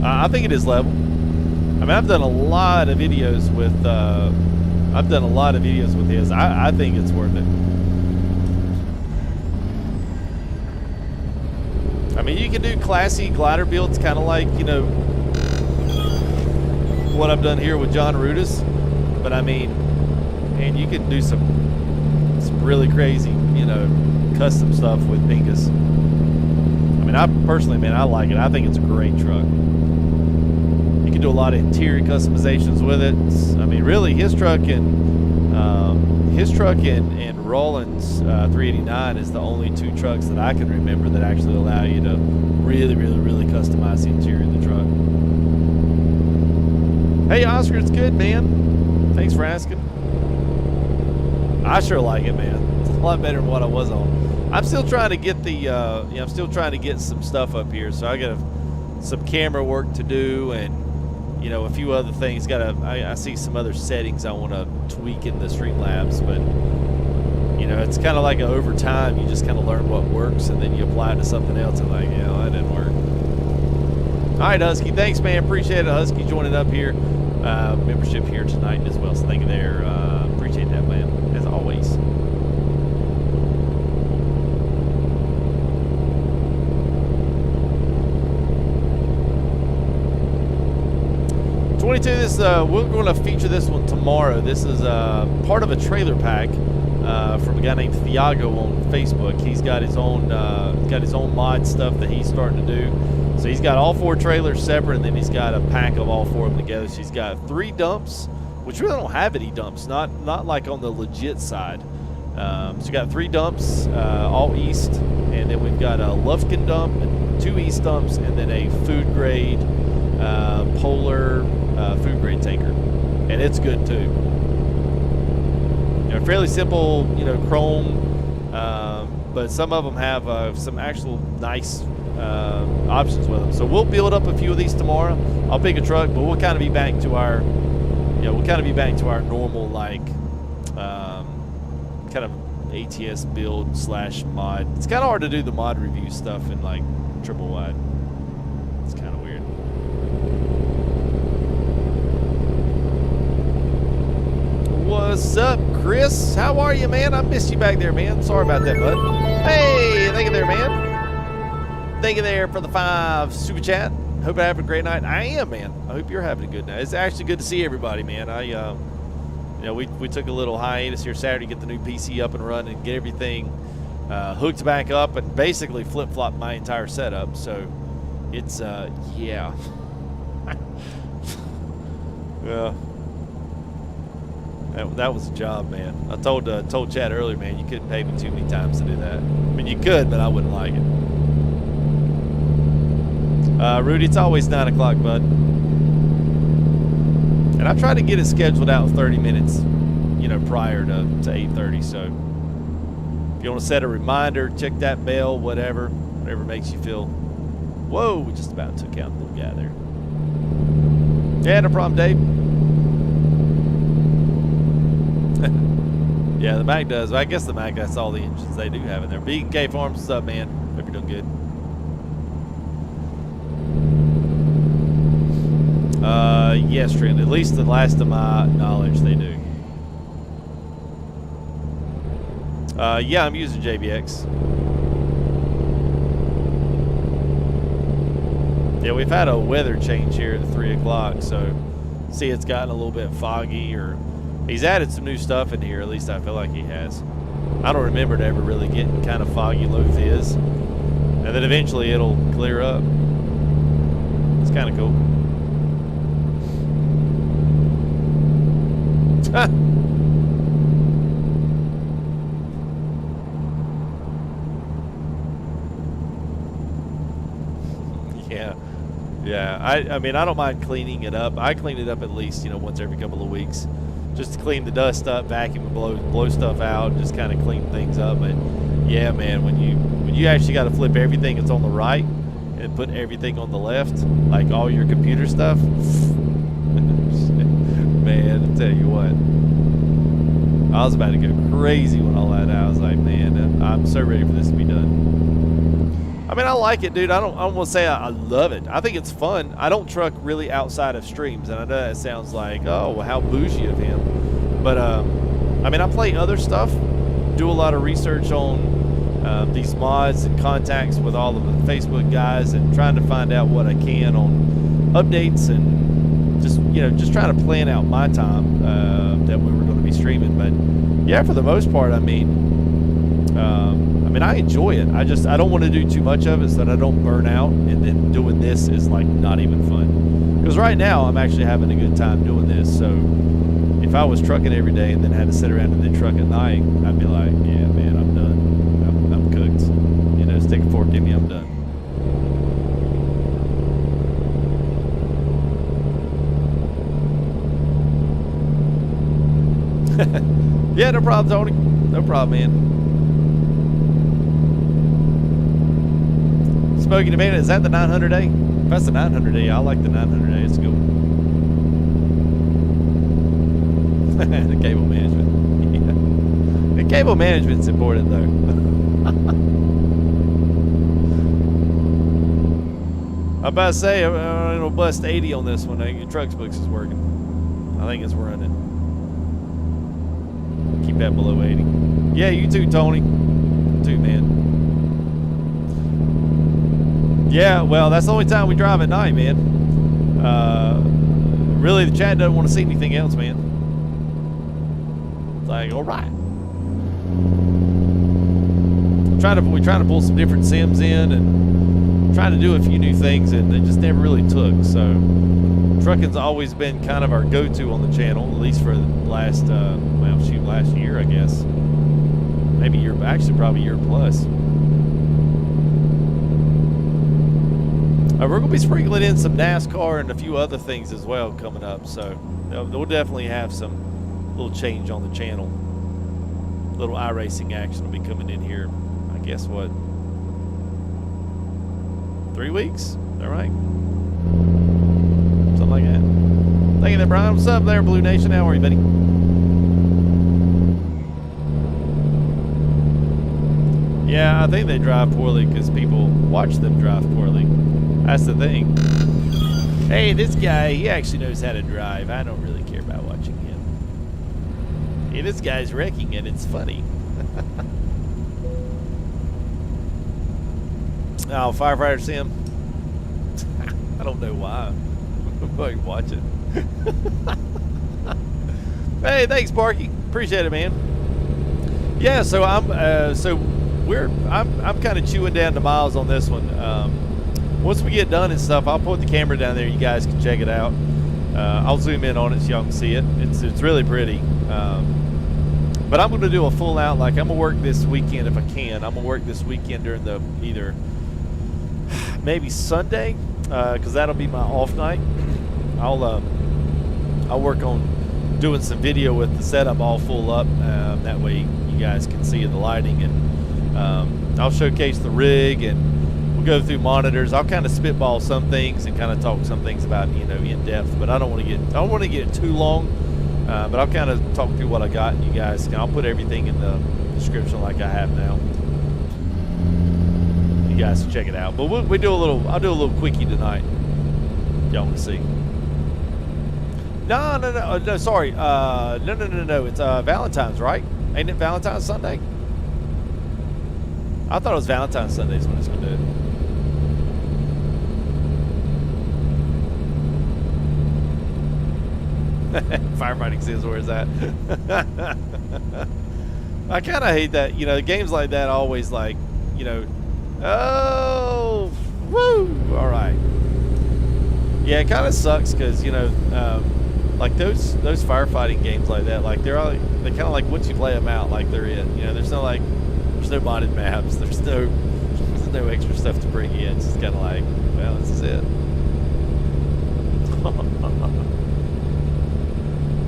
I think it is level. I mean, I've done a lot of videos with. His. I think it's worth it. I mean, you can do classy glider builds, kind of like what I've done here with John Rudis. But I mean, and you can do some really crazy, custom stuff with Bingus. I mean, I personally, man, I like it. I think it's a great truck. You can do a lot of interior customizations with it. I mean, really, his truck and Roland's 389 is the only two trucks that I can remember that actually allow you to really, really, really customize the interior of the truck. Hey, Oscar, it's good, man. Thanks for asking. I sure like it, man. It's a lot better than what I was on. I'm still trying to get the, I'm still trying to get some stuff up here. So I got some camera work to do, and you know, a few other things. I see some other settings I want to tweak in the Streamlabs, but you know, it's kind of like over time, you just kind of learn what works, and then you apply it to something else, and like, yeah, that didn't work. All right, Husky, thanks, man. Appreciate it, Husky, joining up here. Membership here tonight as well, so thank you there. Appreciate that, man, as always. This we're going to feature this one tomorrow. This is part of a trailer pack from a guy named Thiago on Facebook. He's got his own mod stuff that he's starting to do. So he's got all 4 trailers separate, and then he's got a pack of all 4 of them together. So he's got 3 dumps, which really don't have any dumps, not like on the legit side. So we got 3 dumps, all east, and then we've got a Lufkin dump, and 2 east dumps, and then a food grade Polar food grade tanker, and it's good too. You know, fairly simple, you know, chrome, but some of them have some actual nice options with them. So we'll build up a few of these tomorrow. I'll pick a truck, but we'll kind of be back to our, normal, like kind of ATS build / mod. It's kind of hard to do the mod review stuff in like triple wide. It's kind of weird. What's up, Chris? How are you, man? I missed you back there, man. Sorry about that, bud. Hey, thank you there, man. Thank you there for the 5 super chat. Hope you're having a great night. I am, man. I hope you're having a good night. It's actually good to see everybody, man. You know, we took a little hiatus here Saturday to get the new PC up and running and get everything hooked back up and basically flip-flopped my entire setup. So it's, yeah. Yeah. That was a job, man. I told Chad earlier, man, you couldn't pay me too many times to do that. I mean, you could, but I wouldn't like it. Rudy, it's always 9 o'clock, bud. And I try to get it scheduled out 30 minutes, you know, prior to 8:30. So if you want to set a reminder, check that bell, whatever makes you feel. Whoa, we just about took out the little guy there. Yeah, no problem, Dave. Yeah, the Mac does. I guess the Mac, that's all the engines they do have in there. B&K Farms, what's up, man? Hope you're doing good. Yes, Trent. At least the last of my knowledge, they do. Yeah, I'm using JBX. Yeah, we've had a weather change here at 3 o'clock, so see it's gotten a little bit foggy, or he's added some new stuff in here, at least I feel like he has. I don't remember it ever really getting kind of foggy low fizz. And then eventually it'll clear up. It's kind of cool. Yeah. I mean, I don't mind cleaning it up. I clean it up at least, you know, once every couple of weeks, just to clean the dust up, vacuum and blow stuff out, just kind of clean things up. But yeah, man, when you actually got to flip everything that's on the right and put everything on the left, like all your computer stuff, man, I tell you what, I was about to go crazy when all that. I was like, man, I'm so ready for this to be done. I mean, I like it, dude. I don't want to say I love it. I think it's fun. I don't truck really outside of streams, and I know that sounds like, oh, well, how bougie of him. But, I mean, I play other stuff, do a lot of research on these mods and contacts with all of the Facebook guys, and trying to find out what I can on updates, and just, you know, just trying to plan out my time that we were going to be streaming. But, yeah, for the most part, I mean, I mean, I enjoy it. I don't want to do too much of it so that I don't burn out, and then doing this is like not even fun. Because right now I'm actually having a good time doing this. So if I was trucking every day and then had to sit around and then truck at night, I'd be like, yeah, man, I'm done. I'm cooked. You know, stick a fork in me, I'm done. Yeah, no problem, Tony. No problem, man. Smoking the Man, is that the 900A? If that's the 900A, I like the 900A. It's cool. The cable management. Yeah. The cable management's important, though. I'm about to say, it'll bust 80 on this one. Your truck's books is working. I think it's running. Keep that below 80. Yeah, you too, Tony. You too, man. Yeah, well, that's the only time we drive at night, man. Really, the chat doesn't want to see anything else, man. It's like, all right. We're trying to pull some different sims in and trying to do a few new things, and they just never really took. So, trucking's always been kind of our go-to on the channel, at least for the last, last year, I guess. Maybe probably a year plus. We're going to be sprinkling in some NASCAR and a few other things as well coming up. So we'll definitely have some little change on the channel. A little iRacing action will be coming in here. I guess what? 3 weeks? All right. Something like that. Thank you there, Brian. What's up there, Blue Nation? How are you, buddy? Yeah, I think they drive poorly because people watch them drive poorly. That's the thing. Hey, this guy, he actually knows how to drive. I don't really care about watching him. Hey, this guy's wrecking it. It's funny. Oh, Firefighter Sim. I don't know why. I'm going to watch it. Hey, thanks, Sparky. Appreciate it, man. Yeah, so I'm kind of chewing down the miles on this one. Once we get done and stuff, I'll put the camera down there. You guys can check it out. I'll zoom in on it so y'all can see it. It's really pretty. But I'm going to do a full out. Like, I'm going to work this weekend if I can. I'm going to work this weekend during the either maybe Sunday, because that'll be my off night. I'll work on doing some video with the setup all full up. That way you guys can see the lighting, and I'll showcase the rig, and go through monitors. I'll kind of spitball some things and kind of talk some things about, you know, in depth, but I don't want to get too long, but I'll kind of talk through what I got, and you guys I'll put everything in the description like I have now. You guys can check it out, but I'll do a little quickie tonight. Y'all want to see? No, sorry, no, it's Valentine's, right? Ain't it Valentine's Sunday? I thought it was Valentine's Sundays when it's going to do it. Firefighting says, where's that? I kind of hate that, you know, games like that always, like, you know, oh, woo, all right. Yeah, it kind of sucks because, you know, like those firefighting games like that, like they kind of like once you play them out, like they're it. You know, there's no modded maps, there's no extra stuff to bring in. It's just kind of like, well, this is it.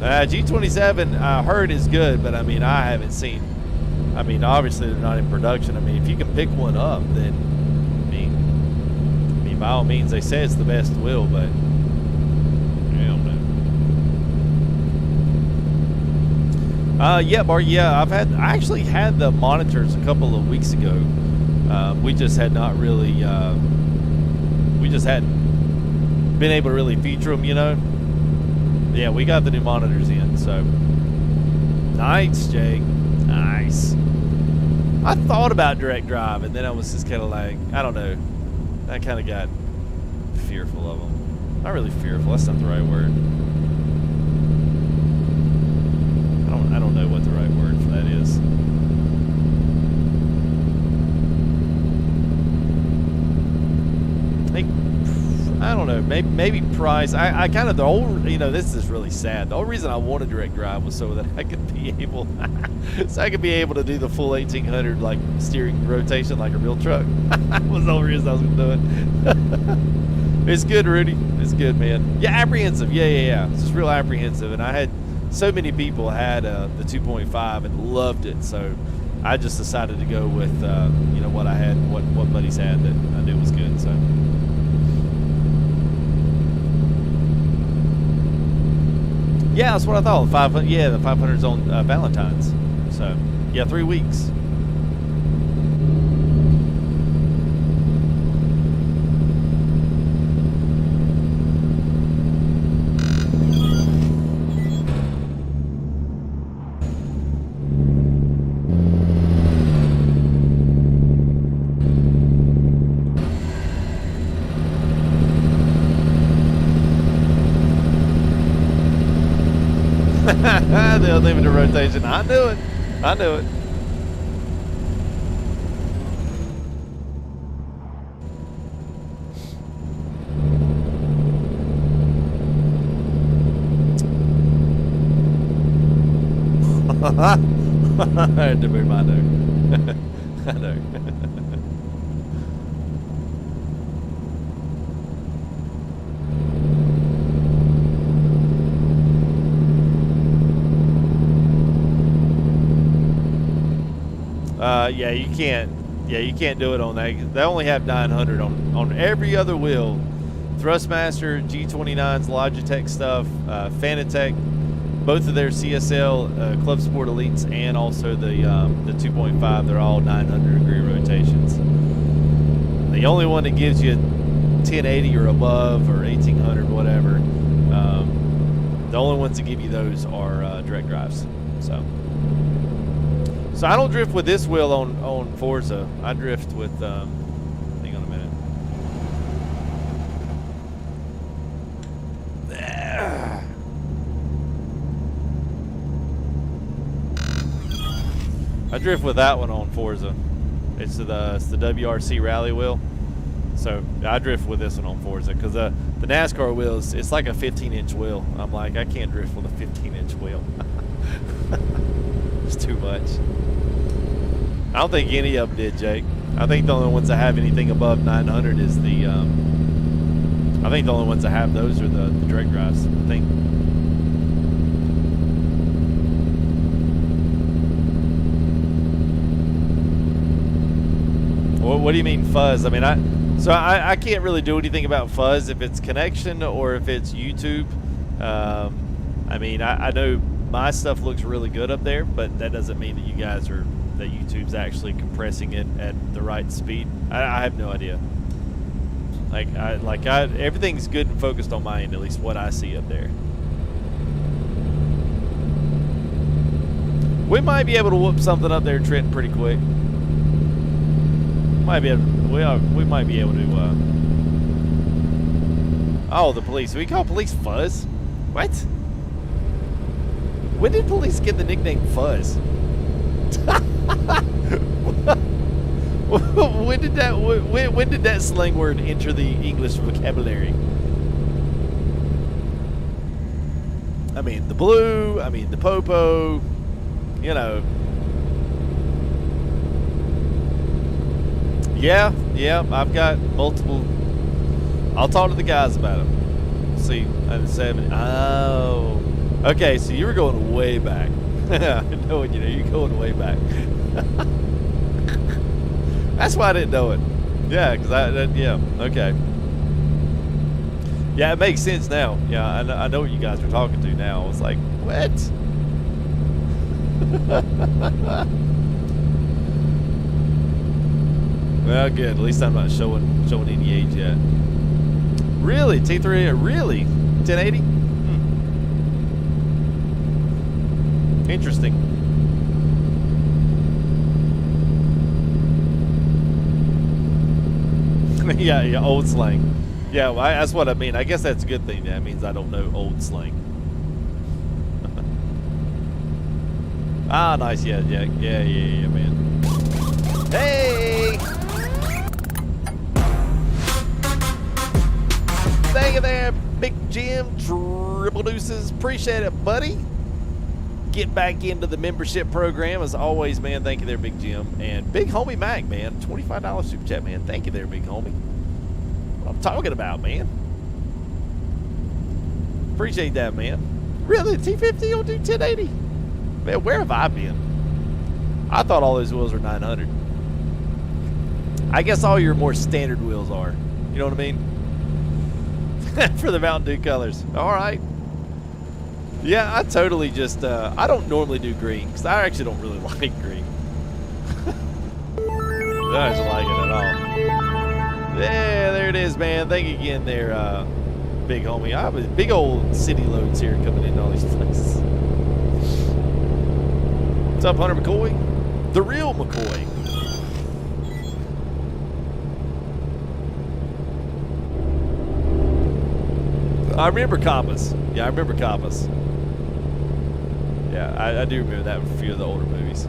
G27, I heard is good, but I mean, I haven't seen. I mean, obviously they're not in production. I mean, if you can pick one up, then I mean, by all means, they say it's the best wheel, but I don't know. Yeah, Bar. Yeah, I actually had the monitors a couple of weeks ago. We just had not really. We just hadn't been able to really feature them, you know. Yeah, we got the new monitors in, so nice, Jake. Nice. I thought about direct drive, and then I was just kind of like, I don't know. I kind of got fearful of them. Not really fearful. That's not the right word. I don't know what the right word for that is. maybe price. I kind of, the whole, you know, this is really sad. The whole reason I wanted direct drive was so that I could be able, to do the full 1800 like steering rotation like a real truck. That was the whole reason I was going to do it. It's good, Rudy. It's good, man. Yeah, apprehensive. Yeah. It's just real apprehensive. And I had so many people had the 2.5 and loved it. So I just decided to go with, you know, what I had, what buddies had that I knew was good. So. Yeah, that's what I thought. 500. Yeah, the 500's on Valentine's. So, yeah, 3 weeks. They'll leave it to rotation. I knew it. I knew it. I had to move my note. I know. Yeah, you can't. Yeah, you can't do it on that. They only have 900 on every other wheel. Thrustmaster, G29s, Logitech stuff, Fanatec, both of their CSL Clubsport Elites, and also the 2.5. They're all 900-degree rotations. The only one that gives you 1080 or above or 1800, whatever. The only ones that give you those are direct drives. So I don't drift with this wheel on Forza. I drift with, hang on a minute. I drift with that one on Forza. It's the WRC rally wheel. So I drift with this one on Forza because the NASCAR wheels, it's like a 15-inch wheel. I'm like, I can't drift with a 15-inch wheel. It's too much. I don't think any of them did, Jake. I think the only ones that have anything above 900 is the. I think the only ones that have those are the direct drives. I think. What do you mean fuzz? I mean, I can't really do anything about fuzz if it's connection or if it's YouTube. I mean, I know my stuff looks really good up there, but that doesn't mean that you guys are. That YouTube's actually compressing it at the right speed. I have no idea. Everything's good and focused on my end, at least what I see up there. We might be able to whoop something up there, Trenton, pretty quick. We might be able to. Oh, the police. We call police Fuzz. What? When did police get the nickname Fuzz? When did that slang word enter the English vocabulary? I mean, the blue, I mean, the popo, you know. Yeah, I've got multiple. I'll talk to the guys about them. See, I'm 7. Oh, okay. So you were going way back. I know what you know. You're going way back. That's why I didn't know it. Yeah, because yeah, okay. Yeah, it makes sense now. Yeah, I know what you guys are talking to now. I was like, what? Well, good. At least I'm not showing any age yet. Really? T3? Really? 1080? Interesting. yeah, old slang. Yeah, well, that's what I mean. I guess that's a good thing. That means I don't know old slang. Ah, nice. Yeah, man. Hey! Dang you there, Big Jim. Triple deuces. Appreciate it, buddy. Get back into the membership program as always, man. Thank you there, Big Jim. And Big Homie Mac, man. $25 super chat, man. Thank you there, Big Homie. What I'm talking about, man. Appreciate that, man. Really, the T50 will do 1080? Man, where have I been? I thought all those wheels were 900. I guess all your more standard wheels are. You know what I mean? For the Mountain Dew colors. All right. Yeah, I totally just, I don't normally do green because I actually don't really like green. I don't like it at all. Yeah, there it is, man. Thank you again there, Big Homie. I have big old city loads here coming into all these places. What's up, Hunter McCoy? The real McCoy. I remember Compass. Yeah, I remember Compass. Yeah, I do remember that from a few of the older movies.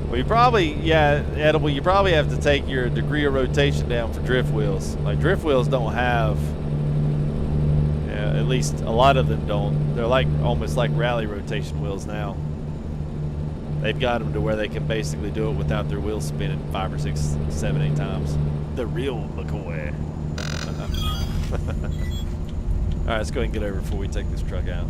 Well, you probably, yeah, Edible, you probably have to take your degree of rotation down for drift wheels. Like, drift wheels don't have, yeah, at least a lot of them don't. They're like almost like rally rotation wheels now. They've got them to where they can basically do it without their wheels spinning 5 or 6, 7, 8 times. The real McCoy. All right, let's go ahead and get over before we take this truck out.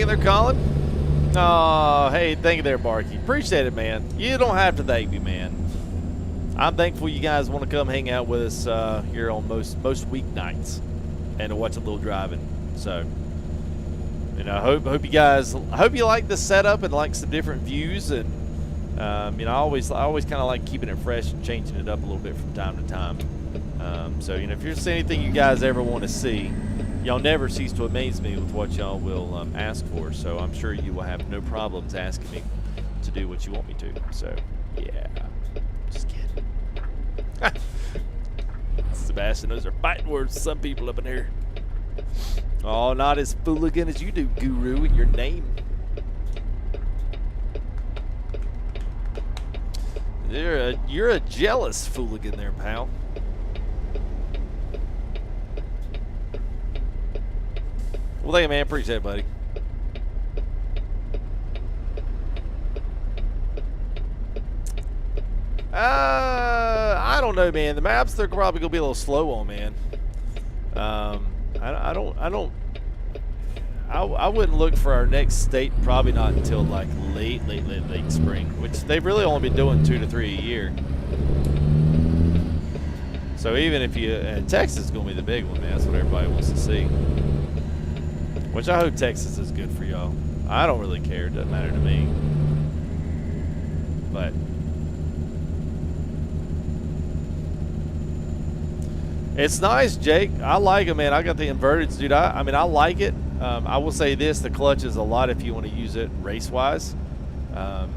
They're calling. Oh, hey, thank you there, Barky. Appreciate it, man. You don't have to thank me, man. I'm thankful you guys want to come hang out with us here on most weeknights and to watch a little driving. So, you know, hope you guys, I hope you like the setup and like some different views. And you know, I always kind of like keeping it fresh and changing it up a little bit from time to time. So, you know, if there's anything you guys ever want to see, y'all never cease to amaze me with what y'all will ask for, so I'm sure you will have no problems asking me to do what you want me to. So, yeah. Just kidding. Sebastian, those are fighting words to some people up in here. Oh, not as fooligan as you do, Guru, in your name. You're a jealous fooligan there, pal. Well, thank you, man. Appreciate it, buddy. I don't know, man. The maps, they're probably gonna be a little slow on, man. I wouldn't look for our next state probably not until like late spring, which they've really only been doing 2 to 3 a year. So even if you, and Texas is gonna be the big one, man. That's what everybody wants to see. Which I hope Texas is good for y'all. I don't really care. It doesn't matter to me. But it's nice, Jake. I like it, man. I got the inverteds, dude. I mean, I like it. I will say this: the clutch is a lot if you want to use it race-wise. A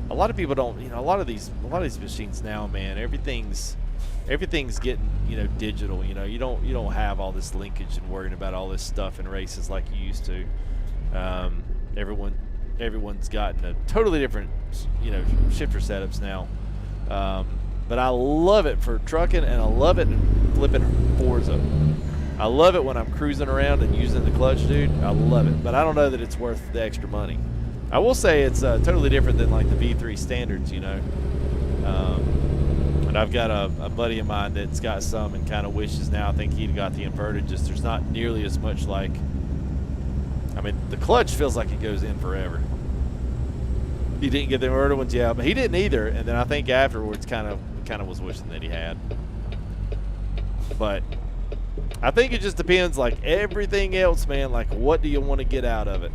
lot of people don't. You know, a lot of these machines now, man. Everything's getting, you know, digital. You know, you don't have all this linkage and worrying about all this stuff in races like you used to. Everyone's gotten a totally different, you know, shifter setups now. But I love it for trucking, and I love it in flipping Forza. I love it when I'm cruising around and using the clutch, dude. I love it, but I don't know that it's worth the extra money. I will say it's totally different than like the V3 standards, you know. And I've got a buddy of mine that's got some and kind of wishes now. I think he'd got the inverted. Just there's not nearly as much like. I mean, the clutch feels like it goes in forever. He didn't get the inverted ones, yeah, but he didn't either. And then I think afterwards, kind of kind of was wishing that he had. But I think it just depends, like everything else, man. Like, what do you want to get out of it?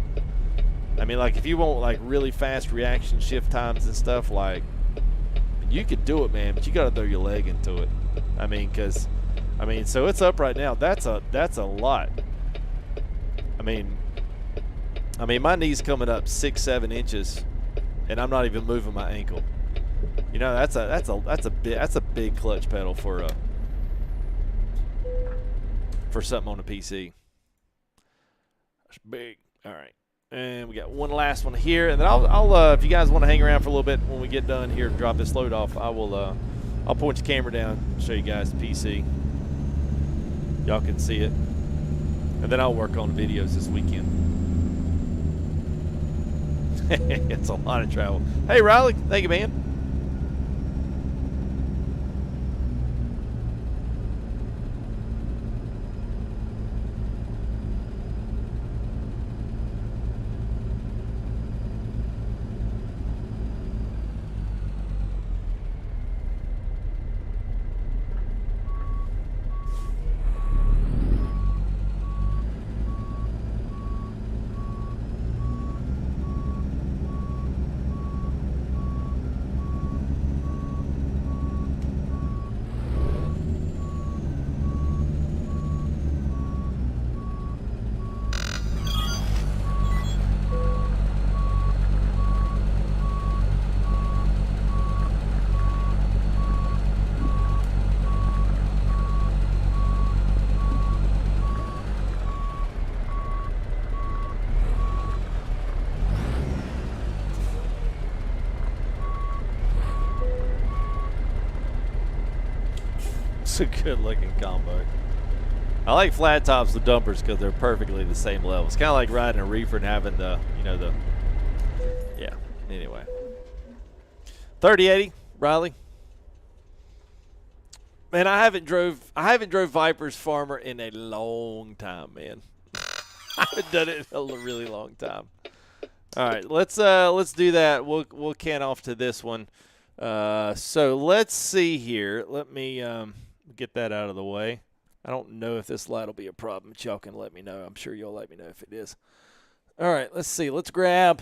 I mean, like, if you want, like, really fast reaction shift times and stuff, like, you could do it, man, but you got to throw your leg into it. I mean, because, I mean, so it's up right now. That's a lot. I mean, my knee's coming up 6-7 inches, and I'm not even moving my ankle. You know, that's a big clutch pedal for something on a PC. That's big. All right. And we got one last one here, and then I'll if you guys want to hang around for a little bit when we get done here and drop this load off, I'll point your camera down and show you guys the PC. Y'all can see it, and then I'll work on videos this weekend. It's a lot of travel. Hey Riley, thank you, man. A good looking combo. I like flat tops with dumpers because they're perfectly the same level. It's kind of like riding a reefer and having the, you know, the, yeah, anyway. 3080, Riley. Man, I haven't drove Viper's Farmer in a long time, man. I haven't done it in a really long time. All right, let's do that. We'll can off to this one. So let's see here. Let me get that out of the way. I don't know if this light will be a problem, but y'all can let me know. I'm sure you'll let me know if it is. All right, let's see. Let's grab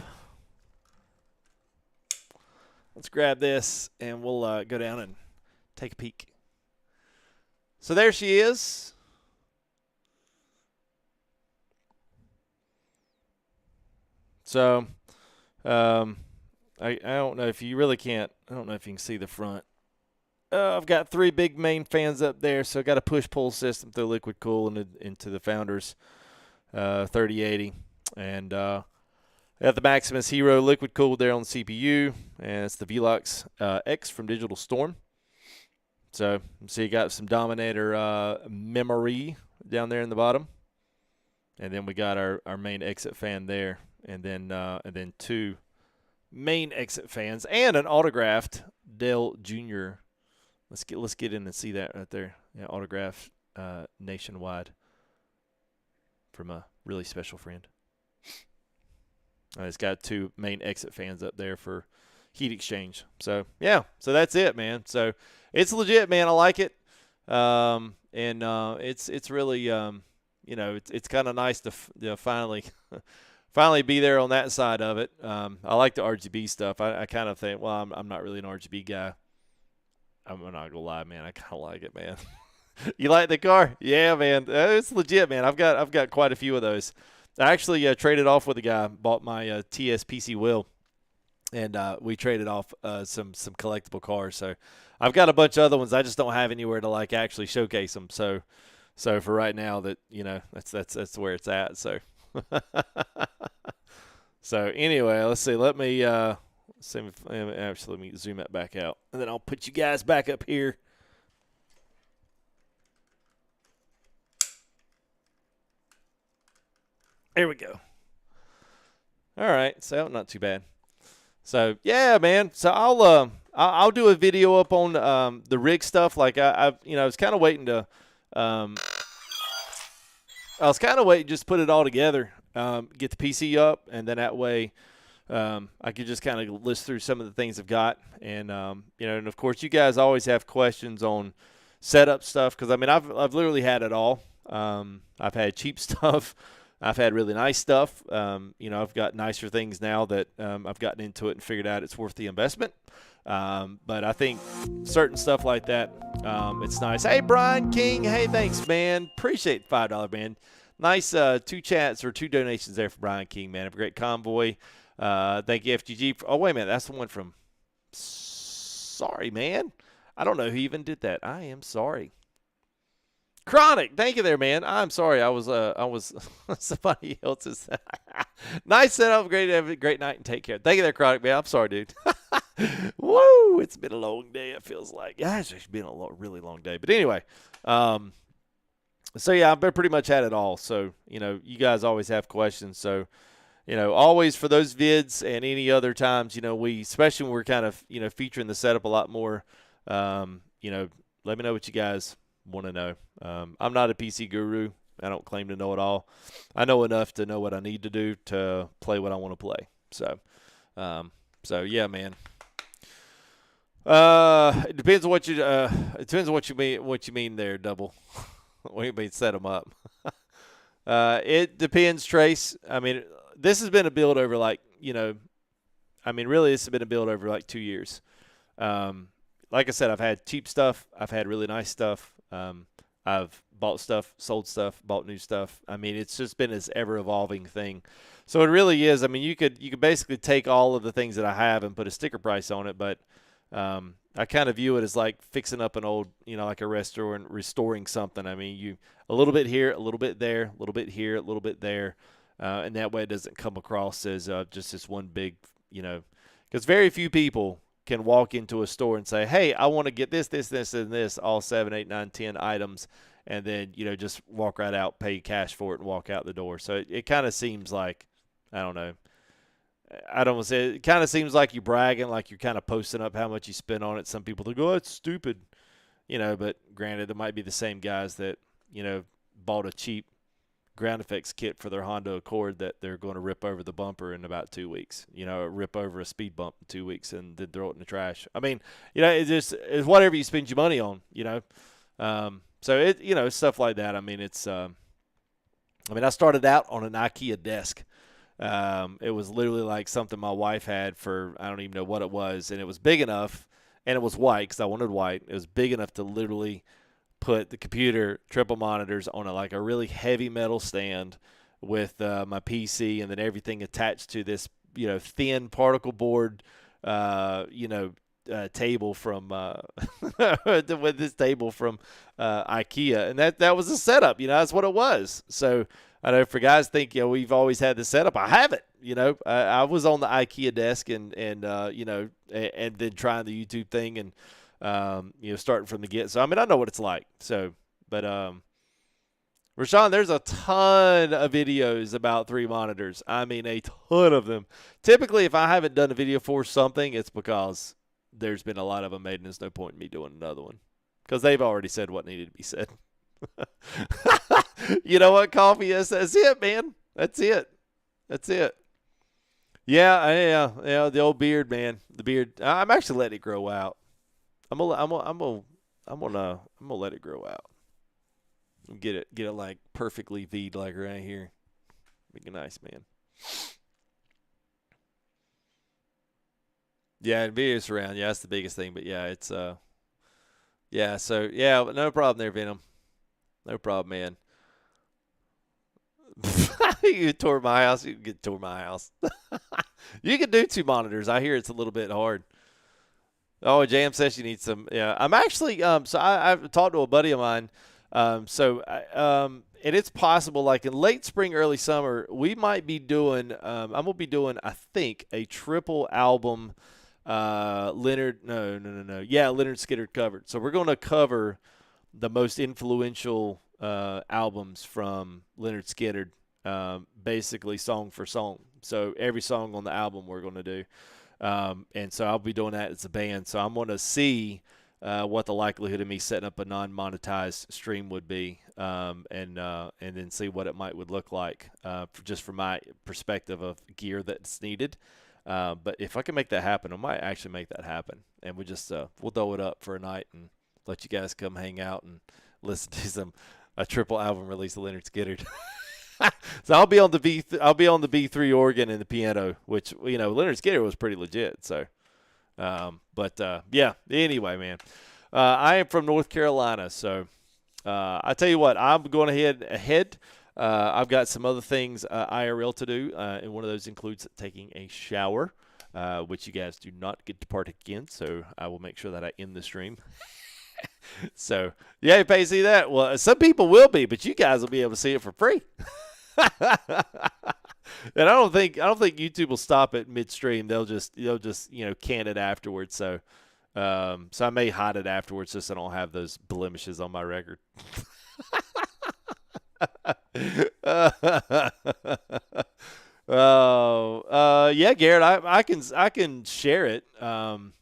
this, and we'll go down and take a peek. So there she is. So I don't know if you really can't. I don't know if you can see the front. I've got 3 big main fans up there, so I got a push-pull system through liquid cool into the Founders 3080, and got the Maximus Hero liquid cooled there on the CPU, and it's the VELOX X from Digital Storm. So you got some Dominator memory down there in the bottom, and then we got our main exit fan there, and then 2 main exit fans and an autographed Dell Jr. Let's get in and see that right there. Yeah, autographed nationwide from a really special friend. It's got 2 main exit fans up there for heat exchange. So yeah, so that's it, man. So it's legit, man. I like it, and it's really you know, it's kind of nice to finally be there on that side of it. I like the RGB stuff. I kind of think, well, I'm not really an RGB guy. I'm not gonna lie, man. I kind of like it, man. You like the car? Yeah, man. It's legit, man. I've got quite a few of those. I actually traded off with a guy. Bought my TSPC wheel, and we traded off some collectible cars. So I've got a bunch of other ones. I just don't have anywhere to like actually showcase them. So for right now, that you know, that's where it's at. So so anyway, let's see. Let me actually let me zoom it back out, and then I'll put you guys back up here. There we go. All right, so not too bad. So yeah, man. So I'll do a video up on the rig stuff. Like I was kind of waiting to just put it all together, get the PC up, and then that way I could just kind of list through some of the things I've got. And, and of course, you guys always have questions on setup stuff because, I mean, I've literally had it all. I've had cheap stuff. I've had really nice stuff. I've got nicer things now that I've gotten into it and figured out it's worth the investment. But I think certain stuff like that, it's nice. Hey, Brian King. Hey, thanks, man. Appreciate the $5, man. Nice 2 chats or 2 donations there for Brian King, man. Have a great convoy. Thank you, FGG. Oh, wait a minute. That's the one from – sorry, man. I don't know who even did that. I am sorry. Chronic, thank you there, man. I'm sorry. I was somebody else's. Nice setup. Great night and take care. Thank you there, Chronic, man. I'm sorry, dude. Woo! It's been a long day, it feels like. Yeah, it's actually been a really long day. But anyway, so yeah, I've pretty much had it all. So, you guys always have questions. So, always for those vids and any other times, especially when we're kind of, featuring the setup a lot more, let me know what you guys want to know. I'm not a PC guru. I don't claim to know it all. I know enough to know what I need to do to play what I want to play. So yeah, man. It depends on what you mean there, Double. What do you mean set them up? It depends, Trace. I mean, this has been a build over really this has been a build over like 2 years. Like I said, I've had cheap stuff. I've had really nice stuff. I've bought stuff, sold stuff, bought new stuff. I mean, it's just been this ever-evolving thing. So it really is. I mean, you could basically take all of the things that I have and put a sticker price on it, but I kind of view it as like fixing up an old, like a restaurant, restoring something. I mean, you a little bit here, a little bit there, a little bit here, a little bit there, and that way it doesn't come across as just this one big, because very few people can walk into a store and say, hey, I want to get this, this, this, and this, all 7, 8, 9, 10 items, and then, just walk right out, pay cash for it, and walk out the door. So it kind of seems like, I don't know. I don't want to say it kind of seems like you're bragging, like you're kind of posting up how much you spent on it. Some people think, oh, it's stupid, but granted, there might be the same guys that, bought a cheap ground effects kit for their Honda Accord that they're going to rip over the bumper in about 2 weeks, rip over a speed bump in 2 weeks and then throw it in the trash. I mean, it's whatever you spend your money on, so it, stuff like that. I mean, I started out on an IKEA desk. It was literally like something my wife had for, I don't even know what it was. And it was big enough, and it was white because I wanted white. It was big enough to literally put the computer, triple monitors on a really heavy metal stand with my PC, and then everything attached to this, thin particle board, table from with this table from IKEA, and that was the setup. That's what it was. So I know for guys think we've always had this setup. I have it. I was on the IKEA desk and then trying the YouTube thing and starting from the get. So I mean I know what it's like. So but Rashawn, there's a ton of videos about 3 monitors. I mean a ton of them. Typically, if I haven't done a video for something, it's because there's been a lot of them made, and there's no point in me doing another one because they've already said what needed to be said. You know what, Coffee is? That's it, man. That's it. Yeah. The old beard, man. The beard. I'm actually letting it grow out. I'm gonna let it grow out. Get it like perfectly V'd like right here. Make it nice, man. Yeah, and video surround. Yeah, that's the biggest thing. But yeah, it's yeah. So yeah, no problem there, Venom. No problem, man. You tore my house. You can get tore my house. You can do 2 monitors. I hear it's a little bit hard. Oh, Jam says you need some. Yeah, I'm actually. So I've talked to a buddy of mine. And it's possible, like in late spring, early summer, we might be doing. I'm gonna be doing, I think, a triple album. Leonard. No. Yeah, Leonard Skinner covered. So we're going to cover the most influential albums from Leonard Skinner, basically song for song. So every song on the album we're going to do. And so I'll be doing that as a band. So I'm going to see what the likelihood of me setting up a non-monetized stream would be, and then see what it would look like, just from my perspective of gear that's needed. But if I can make that happen, I might actually make that happen. And we just we'll throw it up for a night and let you guys come hang out and listen to a triple album release of Leonard Skinner. So I'll be on the V3 organ and the piano, which Leonard Skinner was pretty legit. So, yeah. Anyway, man, I am from North Carolina, so I tell you what, I'm going ahead. I've got some other things IRL to do, and one of those includes taking a shower, which you guys do not get to partake in. So I will make sure that I end the stream. So yeah, you pay to see that. Well, some people will be, but you guys will be able to see it for free. And I don't think YouTube will stop it midstream. They'll just can it afterwards. So so I may hide it afterwards just so I don't have those blemishes on my record. Yeah, Garrett, I can share it. I'm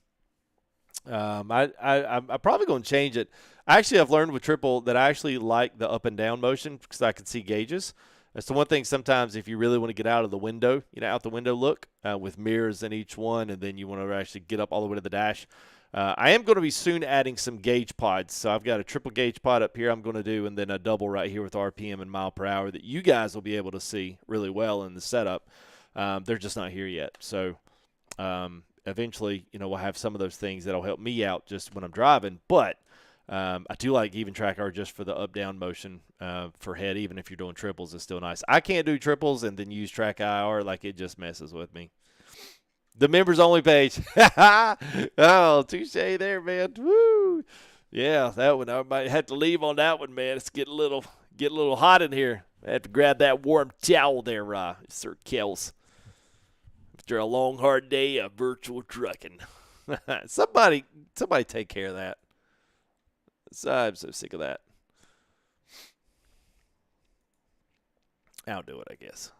probably going to change it. Actually, I've learned with triple that I actually like the up and down motion because I can see gauges. That's the one thing sometimes if you really want to get out of the window, out the window look with mirrors in each one, and then you want to actually get up all the way to the dash. I am going to be soon adding some gauge pods. So I've got a triple gauge pod up here I'm going to do, and then a double right here with RPM and mile per hour that you guys will be able to see really well in the setup. They're just not here yet. So eventually, we'll have some of those things that'll help me out just when I'm driving. But I do like even tracker just for the up-down motion for head. Even if you're doing triples, it's still nice. I can't do triples and then use track IR. Like, it just messes with me. The members only page. Oh, touche there, man. Woo. Yeah, that one I might have to leave on that one, man. It's getting a little hot in here. I have to grab that warm towel there, Sir Kells. After a long, hard day of virtual trucking. Somebody take care of that. I'm so sick of that. I'll do it, I guess.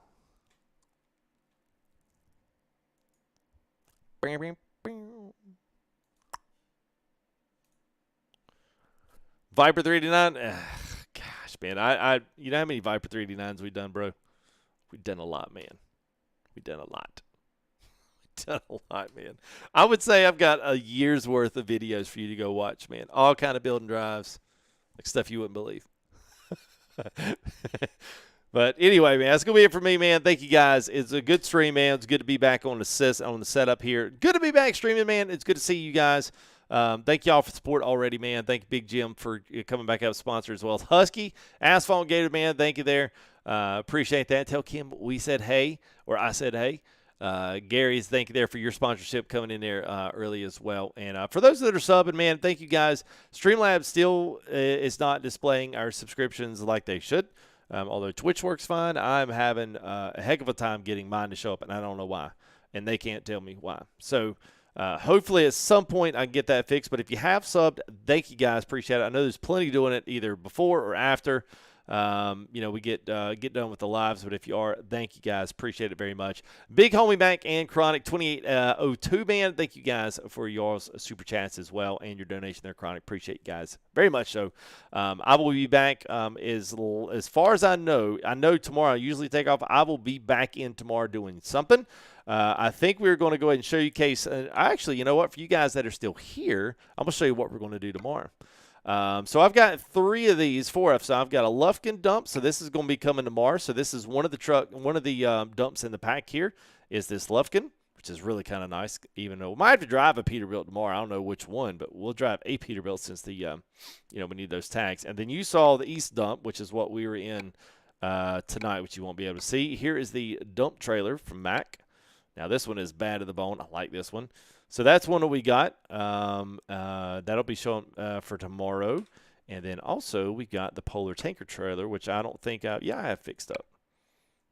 Viper 389. Gosh, man, you know how many Viper 389s we've done, bro? We've done a lot, man. We've done a lot. Man. I would say I've got a year's worth of videos for you to go watch, man. All kind of building drives, like stuff you wouldn't believe. But anyway, man, that's going to be it for me, man. Thank you, guys. It's a good stream, man. It's good to be back on the setup here. Good to be back streaming, man. It's good to see you guys. Thank y'all for support already, man. Thank you, Big Jim, for coming back out sponsor as well. Husky, Asphalt Gator, man. Thank you there. Appreciate that. Tell Kim we said hey, or I said hey. Gary's, thank you there for your sponsorship coming in there early as well. And for those that are subbing, man, thank you guys. Streamlab still is not displaying our subscriptions like they should. Although Twitch works fine, I'm having a heck of a time getting mine to show up, and I don't know why. And they can't tell me why. So hopefully at some point I can get that fixed. But if you have subbed, thank you guys. Appreciate it. I know there's plenty doing it either before or after. We get done with the lives, but if you are, thank you guys. Appreciate it very much. Big Homie Bank and Chronic 2802, man. Thank you guys for y'all's super chats as well and your donation there, Chronic. Appreciate you guys very much. So, I will be back as far as I know. I know tomorrow I usually take off. I will be back in tomorrow doing something. I think we're going to go ahead and show you case. Actually, you know what? For you guys that are still here, I'm going to show you what we're going to do tomorrow. So I've got 4 of these. So I've got a Lufkin dump. So this is going to be coming tomorrow. So this is one of the dumps in the pack here is this Lufkin, which is really kind of nice. Even though we might have to drive a Peterbilt tomorrow. I don't know which one, but we'll drive a Peterbilt since we need those tags. And then you saw the East dump, which is what we were in tonight, which you won't be able to see. Here is the dump trailer from Mac. Now this one is bad to the bone. I like this one. So that's one that we got. That'll be shown for tomorrow. And then also we got the Polar tanker trailer, which I don't think I have fixed up.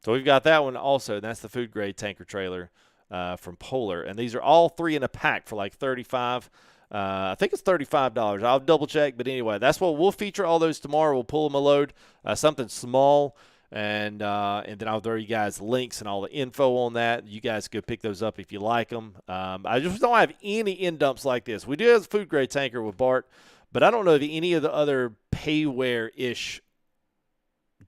So we've got that one also. That's the food grade tanker trailer from Polar. And these are all 3 in a pack for like $35. I think it's $35. I'll double check. But anyway, that's what we'll feature all those tomorrow. We'll pull them a load, something small. And then I'll throw you guys links and all the info on that. You guys could pick those up if you like them. I just don't have any end dumps like this. We do have a food grade tanker with Bart, but I don't know of any of the other payware-ish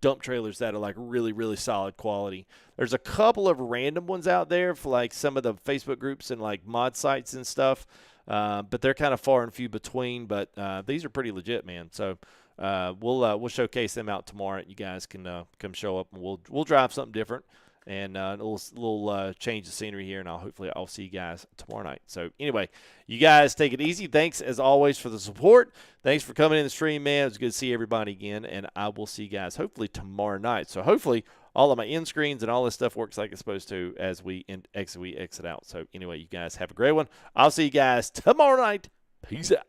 dump trailers that are like really, really solid quality. There's a couple of random ones out there for like some of the Facebook groups and like mod sites and stuff, but they're kind of far and few between. But these are pretty legit, man. So we'll showcase them out tomorrow. You guys can come show up, and we'll drive something different. And a little change of scenery here, and hopefully I'll see you guys tomorrow night. So anyway, you guys take it easy. Thanks as always for the support. Thanks for coming in the stream, man. It was good to see everybody again, and I will see you guys hopefully tomorrow night. So hopefully all of my end screens and all this stuff works like it's supposed to as we exit out. So anyway, you guys have a great one. I'll see you guys tomorrow night. Peace out.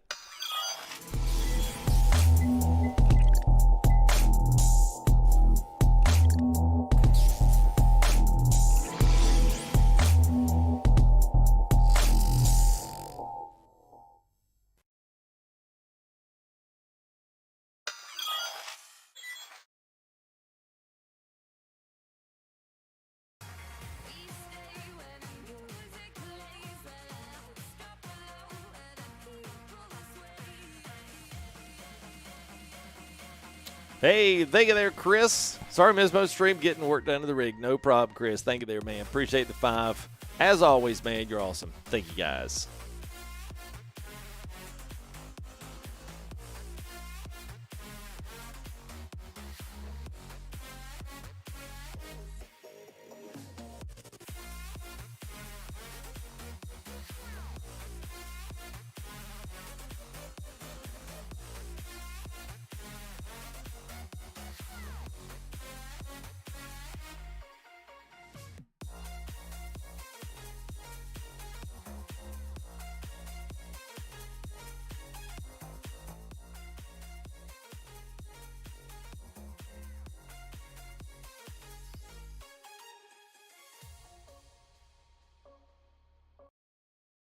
Hey, thank you there, Chris. Sorry, missed most stream, getting work done to the rig. No problem, Chris. Thank you there, man. Appreciate the 5. As always, man, you're awesome. Thank you, guys.